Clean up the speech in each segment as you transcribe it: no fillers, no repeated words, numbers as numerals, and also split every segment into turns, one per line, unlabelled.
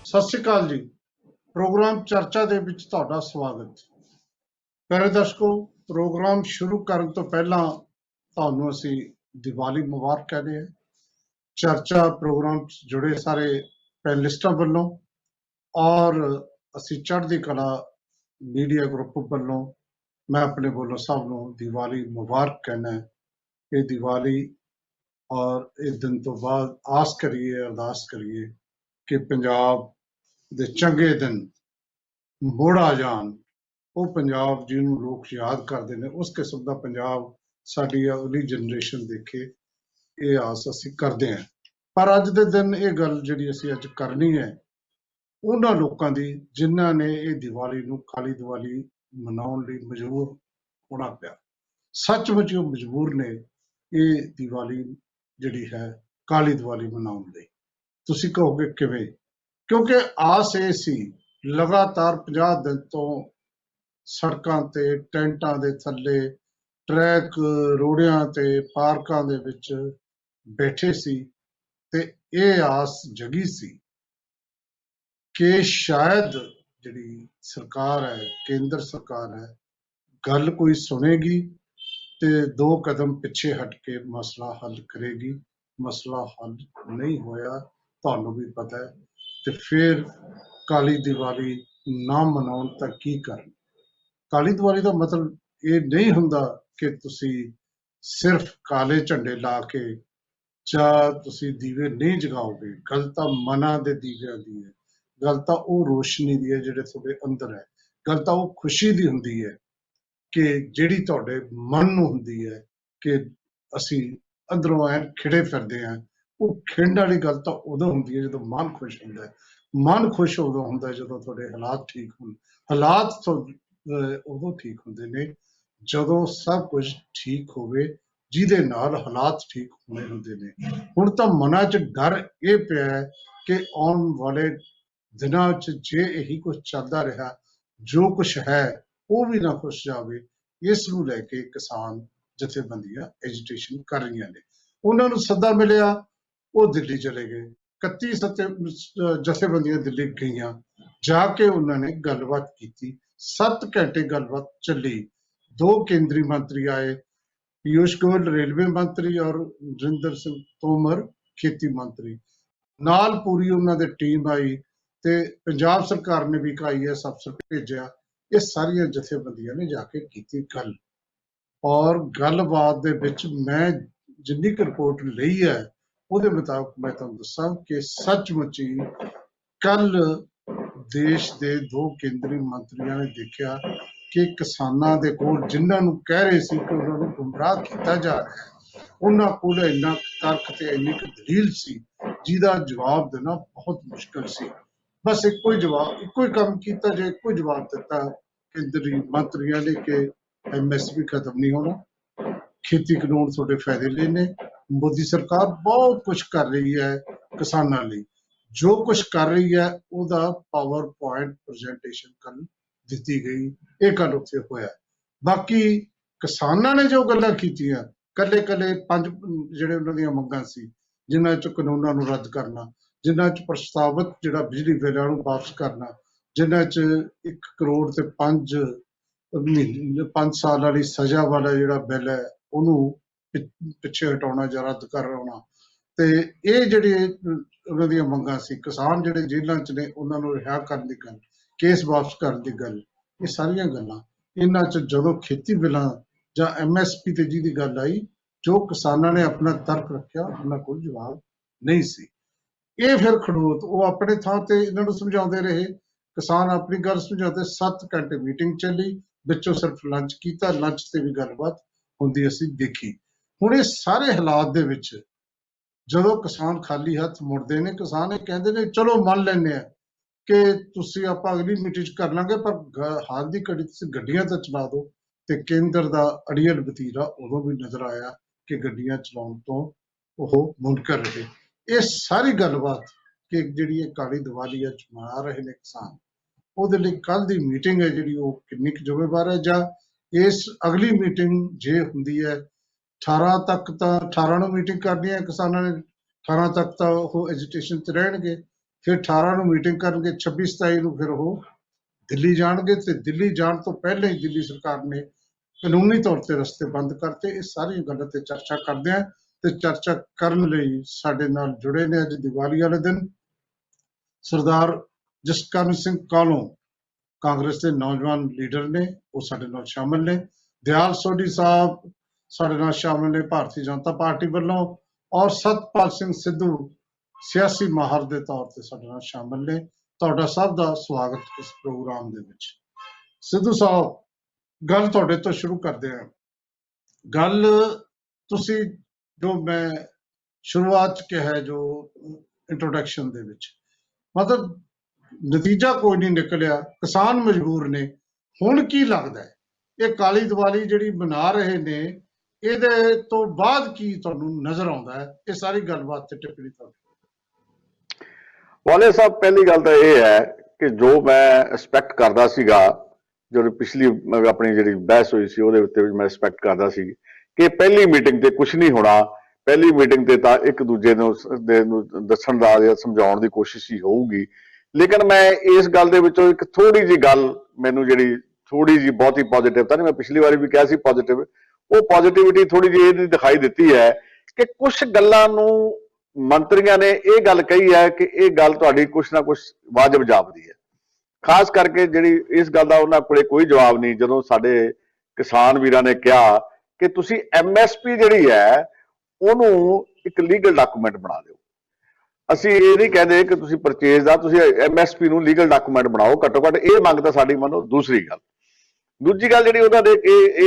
ਸਤਿ ਸ਼੍ਰੀ ਅਕਾਲ ਜੀ। ਪ੍ਰੋਗਰਾਮ ਚਰਚਾ ਦੇ ਵਿੱਚ ਤੁਹਾਡਾ ਸਵਾਗਤ। ਪਿਆਰੇ ਦਰਸ਼ਕੋ, ਪ੍ਰੋਗਰਾਮ ਸ਼ੁਰੂ ਕਰਨ ਤੋਂ ਪਹਿਲਾਂ ਤੁਹਾਨੂੰ ਅਸੀਂ ਦੀਵਾਲੀ ਮੁਬਾਰਕ ਕਹਿੰਦੇ ਹਾਂ। ਚਰਚਾ ਪ੍ਰੋਗਰਾਮ 'ਚ ਜੁੜੇ ਸਾਰੇ ਪੈਨਲਿਸਟਾਂ ਵੱਲੋਂ ਔਰ ਅਸੀਂ ਚੜ੍ਹਦੀ ਕਲਾ ਮੀਡੀਆ ਗਰੁੱਪ ਵੱਲੋਂ ਮੈਂ ਆਪਣੇ ਵੱਲੋਂ ਸਭ ਨੂੰ ਦੀਵਾਲੀ ਮੁਬਾਰਕ ਕਹਿਣਾ ਹੈ। ਇਹ ਦੀਵਾਲੀ ਔਰ ਇਸ ਦਿਨ ਤੋਂ ਬਾਅਦ ਆਸ ਕਰੀਏ, ਅਰਦਾਸ ਕਰੀਏ ਕਿ ਪੰਜਾਬ ਦੇ ਚੰਗੇ ਦਿਨ ਮੁੜ ਆ ਜਾਣ। ਉਹ ਪੰਜਾਬ ਜਿਹਨੂੰ ਲੋਕ ਯਾਦ ਕਰਦੇ ਨੇ, ਉਸ ਕਿਸਮ ਦਾ ਪੰਜਾਬ ਸਾਡੀ ਅਗਲੀ ਜਨਰੇਸ਼ਨ ਦੇਖੇ, ਇਹ ਆਸ ਅਸੀਂ ਕਰਦੇ ਹਾਂ। ਪਰ ਅੱਜ ਦੇ ਦਿਨ ਇਹ ਗੱਲ ਜਿਹੜੀ ਅਸੀਂ ਅੱਜ ਕਰਨੀ ਹੈ ਉਹਨਾਂ ਲੋਕਾਂ ਦੀ ਜਿਨ੍ਹਾਂ ਨੇ ਇਹ ਦੀਵਾਲੀ ਨੂੰ ਕਾਲੀ ਦੀਵਾਲੀ ਮਨਾਉਣ ਲਈ ਮਜਬੂਰ ਹੋਣਾ ਪਿਆ। ਸੱਚਮੁੱਚ ਉਹ ਮਜਬੂਰ ਨੇ ਇਹ ਦੀਵਾਲੀ ਜਿਹੜੀ ਹੈ ਕਾਲੀ ਦੀਵਾਲੀ ਮਨਾਉਣ ਲਈ। ਤੁਸੀਂ ਕਹੋਗੇ ਕਿਵੇਂ? ਕਿਉਂਕਿ ਆਸ ਇਹ ਸੀ, ਲਗਾਤਾਰ 50 ਦਿਨ ਤੋਂ ਸੜਕਾਂ ਤੇ, ਟੈਂਟਾਂ ਦੇ ਥੱਲੇ, ਟਰੈਕ ਰੋੜਿਆਂ ਤੇ, ਪਾਰਕਾਂ ਦੇ ਵਿੱਚ ਬੈਠੇ ਸੀ ਤੇ ਇਹ ਆਸ ਜਗੀ ਸੀ ਕਿ ਸ਼ਾਇਦ ਜਿਹੜੀ ਸਰਕਾਰ ਹੈ, ਕੇਂਦਰ ਸਰਕਾਰ ਹੈ, ਗੱਲ ਕੋਈ ਸੁਣੇਗੀ ਤੇ 2 ਕਦਮ ਪਿੱਛੇ ਹਟ ਕੇ ਮਸਲਾ ਹੱਲ ਕਰੇਗੀ। ਮਸਲਾ ਹੱਲ ਨਹੀਂ ਹੋਇਆ, ਤੁਹਾਨੂੰ ਵੀ ਪਤਾ ਹੈ। ਤੇ ਫਿਰ ਕਾਲੀ ਦੀਵਾਲੀ ਨਾ ਮਨਾਉਣ ਤਾਂ ਕੀ ਕਰਨ? ਕਾਲੀ ਦੀਵਾਲੀ ਦਾ ਮਤਲਬ ਇਹ ਨਹੀਂ ਹੁੰਦਾ ਕਿ ਤੁਸੀਂ ਸਿਰਫ ਕਾਲੇ ਝੰਡੇ ਲਾ ਕੇ ਜਾਂ ਤੁਸੀਂ ਦੀਵੇ ਨਹੀਂ ਜਗਾਓਗੇ। ਗੱਲ ਤਾਂ ਮਨਾਂ ਦੇ ਦੀਵਿਆਂ ਦੀ ਹੈ, ਗੱਲ ਤਾਂ ਉਹ ਰੋਸ਼ਨੀ ਦੀ ਹੈ ਜਿਹੜੇ ਤੁਹਾਡੇ ਅੰਦਰ ਹੈ, ਗੱਲ ਤਾਂ ਉਹ ਖੁਸ਼ੀ ਦੀ ਹੁੰਦੀ ਹੈ ਕਿ ਜਿਹੜੀ ਤੁਹਾਡੇ ਮਨ ਨੂੰ ਹੁੰਦੀ ਹੈ ਕਿ ਅਸੀਂ ਅੰਦਰੋਂ ਐਨ ਖਿੜੇ ਫਿਰਦੇ ਹਾਂ। ਉਹ ਖਿੰਡ ਵਾਲੀ ਗੱਲ ਤਾਂ ਉਦੋਂ ਹੁੰਦੀ ਹੈ ਜਦੋਂ ਮਨ ਖੁਸ਼ ਹੁੰਦਾ ਹੈ। ਮਨ ਖੁਸ਼ ਉਦੋਂ ਹੁੰਦਾ ਜਦੋਂ ਤੁਹਾਡੇ ਹਾਲਾਤ ਠੀਕ ਹੋਣ। ਹਾਲਾਤ ਉਦੋਂ ਠੀਕ ਹੁੰਦੇ ਨੇ ਜਦੋਂ ਸਭ ਕੁਝ ਠੀਕ ਹੋਵੇ, ਜਿਹਦੇ ਨਾਲ ਹਾਲਾਤ ਠੀਕ ਹੋਣੇ ਹੁੰਦੇ ਨੇ। ਹੁਣ ਤਾਂ ਮਨਾਂ 'ਚ ਡਰ ਇਹ ਪਿਆ ਹੈ ਕਿ ਆਉਣ ਵਾਲੇ ਦਿਨਾਂ 'ਚ ਜੇ ਇਹੀ ਕੁਝ ਚੱਲਦਾ ਰਿਹਾ, ਜੋ ਕੁਝ ਹੈ ਉਹ ਵੀ ਨਾ ਖੁਸ਼ ਜਾਵੇ। ਇਸ ਨੂੰ ਲੈ ਕੇ ਕਿਸਾਨ ਜਥੇਬੰਦੀਆਂ ਐਜੀਟੇਸ਼ਨ ਕਰ ਰਹੀਆਂ ਨੇ। ਉਹਨਾਂ ਨੂੰ ਸੱਦਾ ਮਿਲਿਆ, ਉਹ ਦਿੱਲੀ ਚਲੇ ਗਏ। 31 ਜਥੇਬੰਦੀਆਂ ਦਿੱਲੀ ਗਈਆਂ, ਜਾ ਕੇ ਉਹਨਾਂ ਨੇ ਗੱਲਬਾਤ ਕੀਤੀ। 7 ਘੰਟੇ ਗੱਲਬਾਤ ਚੱਲੀ। 2 ਕੇਂਦਰੀ ਮੰਤਰੀ ਆਏ, ਪੀਯੂਸ਼ ਗੋਇਲ ਰੇਲਵੇ ਮੰਤਰੀ ਔਰ ਨਰਿੰਦਰ ਸਿੰਘ ਤੋਮਰ ਖੇਤੀ ਮੰਤਰੀ, ਨਾਲ ਪੂਰੀ ਉਹਨਾਂ ਦੀ ਟੀਮ ਆਈ ਤੇ ਪੰਜਾਬ ਸਰਕਾਰ ਨੇ ਵੀ ਇੱਕ IAS ਅਫਸਰ ਭੇਜਿਆ। ਇਹ ਸਾਰੀਆਂ ਜਥੇਬੰਦੀਆਂ ਨੇ ਜਾ ਕੇ ਕੀਤੀ ਗੱਲ। ਔਰ ਗੱਲਬਾਤ ਦੇ ਵਿੱਚ ਮੈਂ ਜਿੰਨੀ ਕੁ ਰਿਪੋਰਟ ਲਈ ਹੈ ਉਹਦੇ ਮੁਤਾਬਕ ਮੈਂ ਤੁਹਾਨੂੰ ਦੱਸਾਂ ਕਿ ਸੱਚਮੁੱਚ ਹੀ ਕੱਲ ਦੇਸ਼ ਦੇ 2 ਕੇਂਦਰੀ ਮੰਤਰੀਆਂ ਨੇ ਦੇਖਿਆ ਕਿ ਕਿਸਾਨਾਂ ਦੇ ਕੋਲ, ਜਿਨ੍ਹਾਂ ਨੂੰ ਕਹਿ ਰਹੇ ਸੀ ਕਿ ਉਹਨਾਂ ਨੂੰ ਗੁੰਮਰਾਹ ਕੀਤਾ ਜਾ ਰਿਹਾ ਹੈ, ਉਹਨਾਂ ਕੋਲ ਇੰਨਾ ਤਰਕ ਤੇ ਇੰਨੀ ਕੁ ਦਲੀਲ ਸੀ ਜਿਹਦਾ ਜਵਾਬ ਦੇਣਾ ਬਹੁਤ ਮੁਸ਼ਕਲ ਸੀ। ਬਸ ਇੱਕੋ ਹੀ ਜਵਾਬ, ਇੱਕੋ ਹੀ ਕੰਮ ਕੀਤਾ, ਜੇ ਇੱਕੋ ਹੀ ਜਵਾਬ ਦਿੱਤਾ ਕੇਂਦਰੀ ਮੰਤਰੀਆਂ ਨੇ ਕਿ MSP ਖਤਮ ਨਹੀਂ ਹੋਣਾ, ਖੇਤੀ ਕਾਨੂੰਨ ਤੁਹਾਡੇ ਫਾਇਦੇ ਲਈ ਨੇ। ਮੋਦੀ ਸਰਕਾਰ ਬਹੁਤ ਕੁਝ ਕਰ ਰਹੀ ਹੈ ਕਿਸਾਨਾਂ ਲਈ। ਜੋ ਕੁਝ ਕਰ ਰਹੀ ਹੈ ਉਹਦਾ PowerPoint ਪ੍ਰੈਜੈਂਟੇਸ਼ਨ ਕੱਲ ਦਿੱਤੀ ਗਈ। ਇਹ ਕੱਲ ਉੱਥੇ ਹੋਇਆ। ਬਾਕੀ ਕਿਸਾਨਾਂ ਨੇ ਜੋ ਗੱਲਾਂ ਕੀਤੀਆਂ, ਕੱਲੇ 5 ਜਿਹੜੇ ਉਹਨਾਂ ਦੀਆਂ ਮੰਗਾਂ ਸੀ, ਜਿਨ੍ਹਾਂ 'ਚ ਕਾਨੂੰਨਾਂ ਨੂੰ ਰੱਦ ਕਰਨਾ, ਜਿਨ੍ਹਾਂ 'ਚ ਪ੍ਰਸਤਾਵਿਤ ਜਿਹੜਾ ਬਿਜਲੀ ਬਿੱਲਾਂ ਨੂੰ ਵਾਪਸ ਕਰਨਾ, ਜਿਨ੍ਹਾਂ 'ਚ 1 ਕਰੋੜ ਤੇ 5 ਸਾਲ ਵਾਲੀ ਸਜ਼ਾ ਵਾਲਾ ਜਿਹੜਾ ਬਿੱਲ ਹੈ ਉਹਨੂੰ ਪਿੱਛੇ ਹਟਾਉਣਾ ਜਾਂ ਰੱਦ ਕਰਾਉਣਾ, ਤੇ ਇਹ ਜਿਹੜੇ ਉਹਨਾਂ ਦੀਆਂ ਮੰਗਾਂ ਸੀ, ਕਿਸਾਨ ਜਿਹੜੇ ਜੇਲ੍ਹਾਂ 'ਚ ਨੇ ਉਹਨਾਂ ਨੂੰ ਰਿਹਾ ਕਰਨ ਦੀ ਗੱਲ, ਕੇਸ ਵਾਪਸ ਕਰਨ ਦੀ ਗੱਲ, ਇਹ ਸਾਰੀਆਂ ਗੱਲਾਂ ਇਹਨਾਂ 'ਚ ਜਦੋਂ ਖੇਤੀ ਬਿੱਲਾਂ ਜਾਂ MSP ਤੇ ਜਿਹਦੀ ਗੱਲ ਆਈ, ਜੋ ਕਿਸਾਨਾਂ ਨੇ ਆਪਣਾ ਤਰਕ ਰੱਖਿਆ, ਉਹਨਾਂ ਕੋਲ ਜਵਾਬ ਨਹੀਂ ਸੀ। ਇਹ ਫਿਰ ਖੜੂਤ ਉਹ ਆਪਣੇ ਥਾਂ ਤੇ ਇਹਨਾਂ ਨੂੰ ਸਮਝਾਉਂਦੇ ਰਹੇ, ਕਿਸਾਨ ਆਪਣੀ ਗੱਲ ਸਮਝਾਉਂਦੇ। 7 ਘੰਟੇ ਮੀਟਿੰਗ ਚੱਲੀ, ਵਿੱਚੋਂ ਸਿਰਫ ਲੰਚ ਕੀਤਾ, ਲੰਚ ਤੇ ਵੀ ਗੱਲਬਾਤ ਹੁੰਦੀ ਅਸੀਂ ਦੇਖੀ। ਹੁਣ ਇਹ ਸਾਰੇ ਹਾਲਾਤ ਦੇ ਵਿੱਚ ਜਦੋਂ ਕਿਸਾਨ ਖਾਲੀ ਹੱਥ ਮੁੜਦੇ ਨੇ, ਕਿਸਾਨ ਇਹ ਕਹਿੰਦੇ ਨੇ ਚਲੋ ਮੰਨ ਲੈਂਦੇ ਆ ਕਿ ਤੁਸੀਂ ਆਪਾਂ ਅਗਲੀ ਮੀਟਿੰਗ 'ਚ ਕਰ ਲਾਂਗੇ, ਪਰ ਹਾਲ ਦੀ ਘੜੀ ਤੁਸੀਂ ਗੱਡੀਆਂ ਤਾਂ ਚਲਾ ਦਿਓ। ਤੇ ਕੇਂਦਰ ਦਾ ਅੜੀਅਲ ਵਤੀਰਾ ਉਦੋਂ ਵੀ ਨਜ਼ਰ ਆਇਆ ਕਿ ਗੱਡੀਆਂ ਚਲਾਉਣ ਤੋਂ ਉਹ ਮੁਨਕਰ ਰਹੇ। ਇਹ ਸਾਰੀ ਗੱਲਬਾਤ ਕਿ ਜਿਹੜੀ ਇਹ ਕਾਲੀ ਦੀਵਾਲੀ ਅੱਜ ਮਨਾ ਰਹੇ ਨੇ ਕਿਸਾਨ, ਉਹਦੇ ਲਈ ਕੱਲ ਦੀ ਮੀਟਿੰਗ ਹੈ ਜਿਹੜੀ ਉਹ ਕਿੰਨੀ ਕੁ ਜ਼ਿੰਮੇਵਾਰ ਹੈ, ਜਾਂ ਇਸ ਅਗਲੀ ਮੀਟਿੰਗ ਜੇ ਹੁੰਦੀ ਹੈ 18 ਤੱਕ, ਤਾਂ 18 ਨੂੰ ਮੀਟਿੰਗ ਕਰਨੀ ਹੈ ਕਿਸਾਨਾਂ ਨੇ, 18 ਤੱਕ ਤਾਂ ਉਹ ਐਜੀਟੇਸ਼ਨ 'ਚ ਰਹਿਣਗੇ। फिर 18 ਨੂੰ ਮੀਟਿੰਗ ਕਰਨਗੇ, 26-27 ਨੂੰ ਫਿਰ ਉਹ ਦਿੱਲੀ ਜਾਣਗੇ ਤੇ ਦਿੱਲੀ ਜਾਣ ਤੋਂ ਪਹਿਲਾਂ ਹੀ ਦਿੱਲੀ ਸਰਕਾਰ ਨੇ ਕਾਨੂੰਨੀ ਤੌਰ ਤੇ ਰਸਤੇ ਬੰਦ ਕਰਤੇ। ਇਹ ਸਾਰੀਆਂ ਗੱਲਾਂ ਤੇ ਚਰਚਾ ਕਰਦੇ ਆ ਤੇ ਚਰਚਾ ਕਰਨ ਲਈ ਸਾਡੇ ਨਾਲ ਜੁੜੇ ਨੇ ਅੱਜ ਦੀਵਾਲੀ ਵਾਲੇ ਦਿਨ ਸਰਦਾਰ ਜਸਕਰਨ ਸਿੰਘ ਕਾਹਲੋਂ, ਕਾਂਗਰਸ ਦੇ ਨੌਜਵਾਨ ਲੀਡਰ ਨੇ, ਉਹ ਸਾਡੇ ਨਾਲ ਸ਼ਾਮਲ ਨੇ। ਦਿਆਲ ਸੋਢੀ ਸਾਹਿਬ ਸਾਡੇ ਨਾਲ ਸ਼ਾਮਲ ਨੇ ਭਾਰਤੀ ਜਨਤਾ ਪਾਰਟੀ ਵੱਲੋਂ, ਔਰ ਸਤਪਾਲ ਸਿੰਘ ਸਿੱਧੂ ਸਿਆਸੀ ਮਾਹਰ ਦੇ ਤੌਰ ਤੇ ਸਾਡੇ ਨਾਲ ਸ਼ਾਮਲ ਨੇ। ਤੁਹਾਡਾ ਸਭ ਦਾ ਸਵਾਗਤ ਇਸ ਪ੍ਰੋਗਰਾਮ ਦੇ ਵਿੱਚ। ਸਿੱਧੂ ਸਾਹਿਬ, ਗੱਲ ਤੁਹਾਡੇ ਤੋਂ ਸ਼ੁਰੂ ਕਰਦੇ ਹਾਂ। ਗੱਲ ਤੁਸੀਂ ਜੋ ਮੈਂ ਸ਼ੁਰੂਆਤ 'ਚ ਕਿਹਾ, ਜੋ ਇੰਟਰੋਡਕਸ਼ਨ ਦੇ ਵਿੱਚ, ਮਤਲਬ ਨਤੀਜਾ ਕੋਈ ਨਹੀਂ ਨਿਕਲਿਆ, ਕਿਸਾਨ ਮਜਬੂਰ ਨੇ। ਹੁਣ ਕੀ ਲੱਗਦਾ ਹੈ ਇਹ ਕਾਲੀ ਦੀਵਾਲੀ ਜਿਹੜੀ ਮਨਾ ਰਹੇ ਨੇ, ਇਹਦੇ ਤੋਂ ਬਾਅਦ ਕੀ ਤੁਹਾਨੂੰ ਨਜ਼ਰ ਆਉਂਦਾ ਹੈ? ਇਹ ਸਾਰੀ ਗੱਲਬਾਤ ਤੇ ਟਿੱਪਣੀ ਤੁਹਾਡੀ।
ਵਾਲੇ ਸਾਹਿਬ, ਪਹਿਲੀ ਗੱਲ ਤਾਂ ਇਹ ਹੈ ਕਿ ਜੋ ਮੈਂ ਐਕਸਪੈਕਟ ਕਰਦਾ ਸੀਗਾ, ਜੋ ਪਿਛਲੀ ਆਪਣੀ ਜਿਹੜੀ ਬਹਿਸ ਹੋਈ ਸੀ ਉਹਦੇ ਉੱਤੇ ਮੈਂ ਐਕਸਪੈਕਟ ਕਰਦਾ ਸੀ ਕਿ ਪਹਿਲੀ ਮੀਟਿੰਗ ਤੇ ਕੁਝ ਨਹੀਂ ਹੋਣਾ। ਪਹਿਲੀ ਮੀਟਿੰਗ ਤੇ ਤਾਂ ਇੱਕ ਦੂਜੇ ਨੂੰ ਦੱਸਣ ਦਾ ਜਾਂ ਸਮਝਾਉਣ ਦੀ ਕੋਸ਼ਿਸ਼ ਹੀ ਹੋਊਗੀ। ਲੇਕਿਨ ਮੈਂ ਇਸ ਗੱਲ ਦੇ ਵਿੱਚੋਂ ਇੱਕ ਥੋੜੀ ਜਿਹੀ ਗੱਲ, ਮੈਨੂੰ ਜਿਹੜੀ ਥੋੜੀ ਜਿਹੀ ਬਹੁਤੀ ਪੋਜ਼ਿਟਿਵ ਤਾਂ ਨਹੀਂ, ਮੈਂ ਪਿਛਲੀ ਵਾਰੀ ਵੀ ਕਿਹਾ ਸੀ ਪੋਜ਼ਿਟਿਵ, ਉਹ ਪੋਜ਼ਿਟਿਵਿਟੀ ਥੋੜੀ ਜਿਹੀ ਇਹਦੀ ਦਿਖਾਈ ਦਿੱਤੀ ਹੈ ਕਿ ਕੁਝ ਗੱਲਾਂ ਨੂੰ ਮੰਤਰੀਆਂ ਨੇ ਇਹ ਗੱਲ ਕਹੀ ਹੈ ਕਿ ਇਹ ਗੱਲ ਤੁਹਾਡੀ ਕੁਛ ਨਾ ਕੁਛ ਵਾਜਬ ਜਾਪਦੀ ਹੈ। ਖਾਸ ਕਰਕੇ ਜਿਹੜੀ ਇਸ ਗੱਲ ਦਾ ਉਹਨਾਂ ਕੋਲੇ ਕੋਈ ਜਵਾਬ ਨਹੀਂ ਜਦੋਂ ਸਾਡੇ ਕਿਸਾਨ ਵੀਰਾਂ ਨੇ ਕਿਹਾ ਕਿ ਤੁਸੀਂ MSP ਜਿਹੜੀ ਹੈ ਉਹਨੂੰ ਇੱਕ ਲੀਗਲ ਡਾਕੂਮੈਂਟ ਬਣਾ ਦਿਓ। ਅਸੀਂ ਇਹ ਨਹੀਂ ਕਹਿੰਦੇ ਕਿ ਤੁਸੀਂ ਪਰਚੇਜ਼ ਦਾ, ਤੁਸੀਂ MSP ਨੂੰ ਲੀਗਲ ਡਾਕੂਮੈਂਟ ਬਣਾਓ। ਘੱਟੋ ਘੱਟ ਇਹ ਮੰਗ ਤਾਂ ਸਾਡੀ ਮੰਨੋ। ਦੂਜੀ ਗੱਲ ਜਿਹੜੀ ਉਹਨਾਂ ਦੇ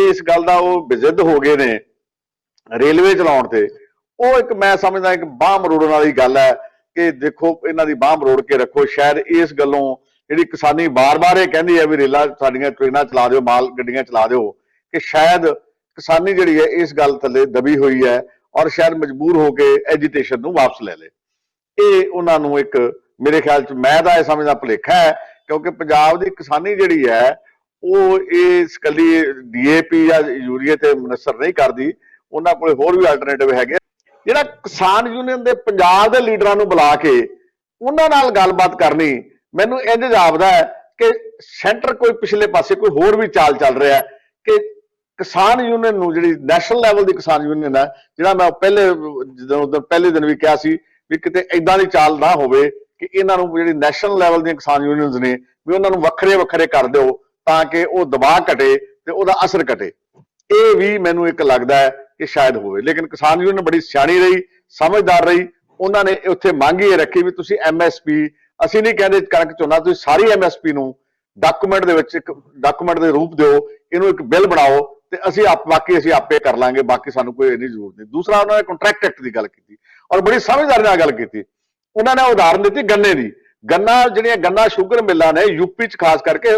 ਇਸ ਗੱਲ ਦਾ ਉਹ ਬਿਜ਼ਿੱਦ ਹੋ ਗਏ ਨੇ ਰੇਲਵੇ ਚਲਾਉਣ ਤੇ, ਉਹ ਇੱਕ ਮੈਂ ਸਮਝਦਾ ਇੱਕ ਬਾਂਹ ਮਰੋੜਨ ਵਾਲੀ ਗੱਲ ਹੈ ਕਿ ਦੇਖੋ ਇਹਨਾਂ ਦੀ ਬਾਂਹ ਮਰੋੜ ਕੇ ਰੱਖੋ। ਸ਼ਾਇਦ ਇਸ ਗੱਲੋਂ ਜਿਹੜੀ ਕਿਸਾਨੀ ਬਾਰ-ਬਾਰ ਇਹ ਕਹਿੰਦੀ ਹੈ ਵੀ ਰੇਲਾਂ ਸਾਡੀਆਂ ਟ੍ਰੇਨਾਂ ਚਲਾ ਦਿਓ, ਮਾਲ ਗੱਡੀਆਂ ਚਲਾ ਦਿਓ, ਕਿ ਸ਼ਾਇਦ ਕਿਸਾਨੀ ਜਿਹੜੀ ਹੈ ਇਸ ਗੱਲ ਥੱਲੇ ਦਬੀ ਹੋਈ ਹੈ ਔਰ ਸ਼ਾਇਦ ਮਜਬੂਰ ਹੋ ਕੇ ਐਜੀਟੇਸ਼ਨ ਨੂੰ ਵਾਪਸ ਲੈ ਲੇ। ਇਹ ਉਹਨਾਂ ਨੂੰ ਇੱਕ, ਮੇਰੇ ਖਿਆਲ 'ਚ ਮੈਂ ਤਾਂ ਇਹ ਸਮਝਦਾ ਭੁਲੇਖਾ ਹੈ, ਕਿਉਂਕਿ ਪੰਜਾਬ ਦੀ ਕਿਸਾਨੀ ਜਿਹੜੀ ਹੈ ਉਹ ਇਸ ਇਕੱਲੀ DAP ਜਾਂ ਯੂਰੀਏ ਤੇ ਮੁਨਸਰ ਨਹੀਂ ਕਰਦੀ। ਉਹਨਾਂ ਕੋਲ ਹੋਰ ਵੀ ਆਲਟਰਨੇਟਿਵ ਹੈਗੇ। ਜਿਹੜਾ ਕਿਸਾਨ ਯੂਨੀਅਨ ਦੇ ਪੰਜਾਬ ਦੇ ਲੀਡਰਾਂ ਨੂੰ ਬੁਲਾ ਕੇ ਉਹਨਾਂ ਨਾਲ ਗੱਲਬਾਤ ਕਰਨੀ, ਮੈਨੂੰ ਇੰਝ ਜਾਪਦਾ ਹੈ ਕਿ ਸੈਂਟਰ ਕੋਈ ਪਿਛਲੇ ਪਾਸੇ ਕੋਈ ਹੋਰ ਵੀ ਚਾਲ ਚੱਲ ਰਿਹਾ ਹੈ ਕਿ ਕਿਸਾਨ ਯੂਨੀਅਨ ਨੂੰ, ਜਿਹੜੀ ਨੈਸ਼ਨਲ ਲੈਵਲ ਦੀ ਕਿਸਾਨ ਯੂਨੀਅਨ ਹੈ, ਜਿਹੜਾ ਮੈਂ ਪਹਿਲੇ ਦਿਨ ਵੀ ਕਿਹਾ ਸੀ ਵੀ ਕਿਤੇ ਏਦਾਂ ਦੀ ਚਾਲ ਨਾ ਹੋਵੇ ਕਿ ਇਹਨਾਂ ਨੂੰ ਜਿਹੜੀ ਨੈਸ਼ਨਲ ਲੈਵਲ ਦੀਆਂ ਕਿਸਾਨ ਯੂਨੀਅਨਸ ਨੇ ਵੀ ਉਹਨਾਂ ਨੂੰ ਵੱਖਰੇ ਕਰ ਦਿਓ ਤਾਂ ਕਿ ਉਹ ਦਬਾਅ ਘਟੇ ਤੇ ਉਹਦਾ ਅਸਰ ਘਟੇ। ਇਹ ਵੀ ਮੈਨੂੰ ਇੱਕ ਲੱਗਦਾ ਹੈ ਕਿ ਸ਼ਾਇਦ ਹੋਵੇ। ਲੇਕਿਨ ਕਿਸਾਨ ਯੂਨੀਅਨ ਬੜੀ ਸਿਆਣੀ ਰਹੀ, ਸਮਝਦਾਰ ਰਹੀ। ਉਹਨਾਂ ਨੇ ਉੱਥੇ ਮੰਗ ਇਹ ਰੱਖੀ ਵੀ ਤੁਸੀਂ MSP, ਅਸੀਂ ਨਹੀਂ ਕਹਿੰਦੇ ਕਣਕ ਝੋਨਾ, ਤੁਸੀਂ ਸਾਰੀ MSP ਨੂੰ ਡਾਕੂਮੈਂਟ ਦੇ ਵਿੱਚ, ਇੱਕ ਡਾਕੂਮੈਂਟ ਦੇ ਰੂਪ ਦਿਓ, ਇਹਨੂੰ ਇੱਕ ਬਿੱਲ ਬਣਾਓ ਤੇ ਅਸੀਂ ਬਾਕੀ ਅਸੀਂ ਆਪੇ ਕਰ ਲਾਂਗੇ, ਬਾਕੀ ਸਾਨੂੰ ਕੋਈ ਇੰਨੀ ਜ਼ਰੂਰਤ ਨਹੀਂ। ਦੂਸਰਾ, ਉਹਨਾਂ ਨੇ ਕੰਟਰੈਕਟ ਐਕਟ ਦੀ ਗੱਲ ਕੀਤੀ ਔਰ ਬੜੀ ਸਮਝਦਾਰੀ ਨਾਲ ਗੱਲ ਕੀਤੀ। ਉਹਨਾਂ ਨੇ ਉਦਾਹਰਨ ਦਿੱਤੀ ਗੰਨੇ ਦੀ। ਜਿਹੜੀਆਂ ਗੰਨਾ ਸ਼ੂਗਰ ਮਿੱਲਾਂ ਨੇ UP 'ਚ ਖਾਸ ਕਰਕੇ,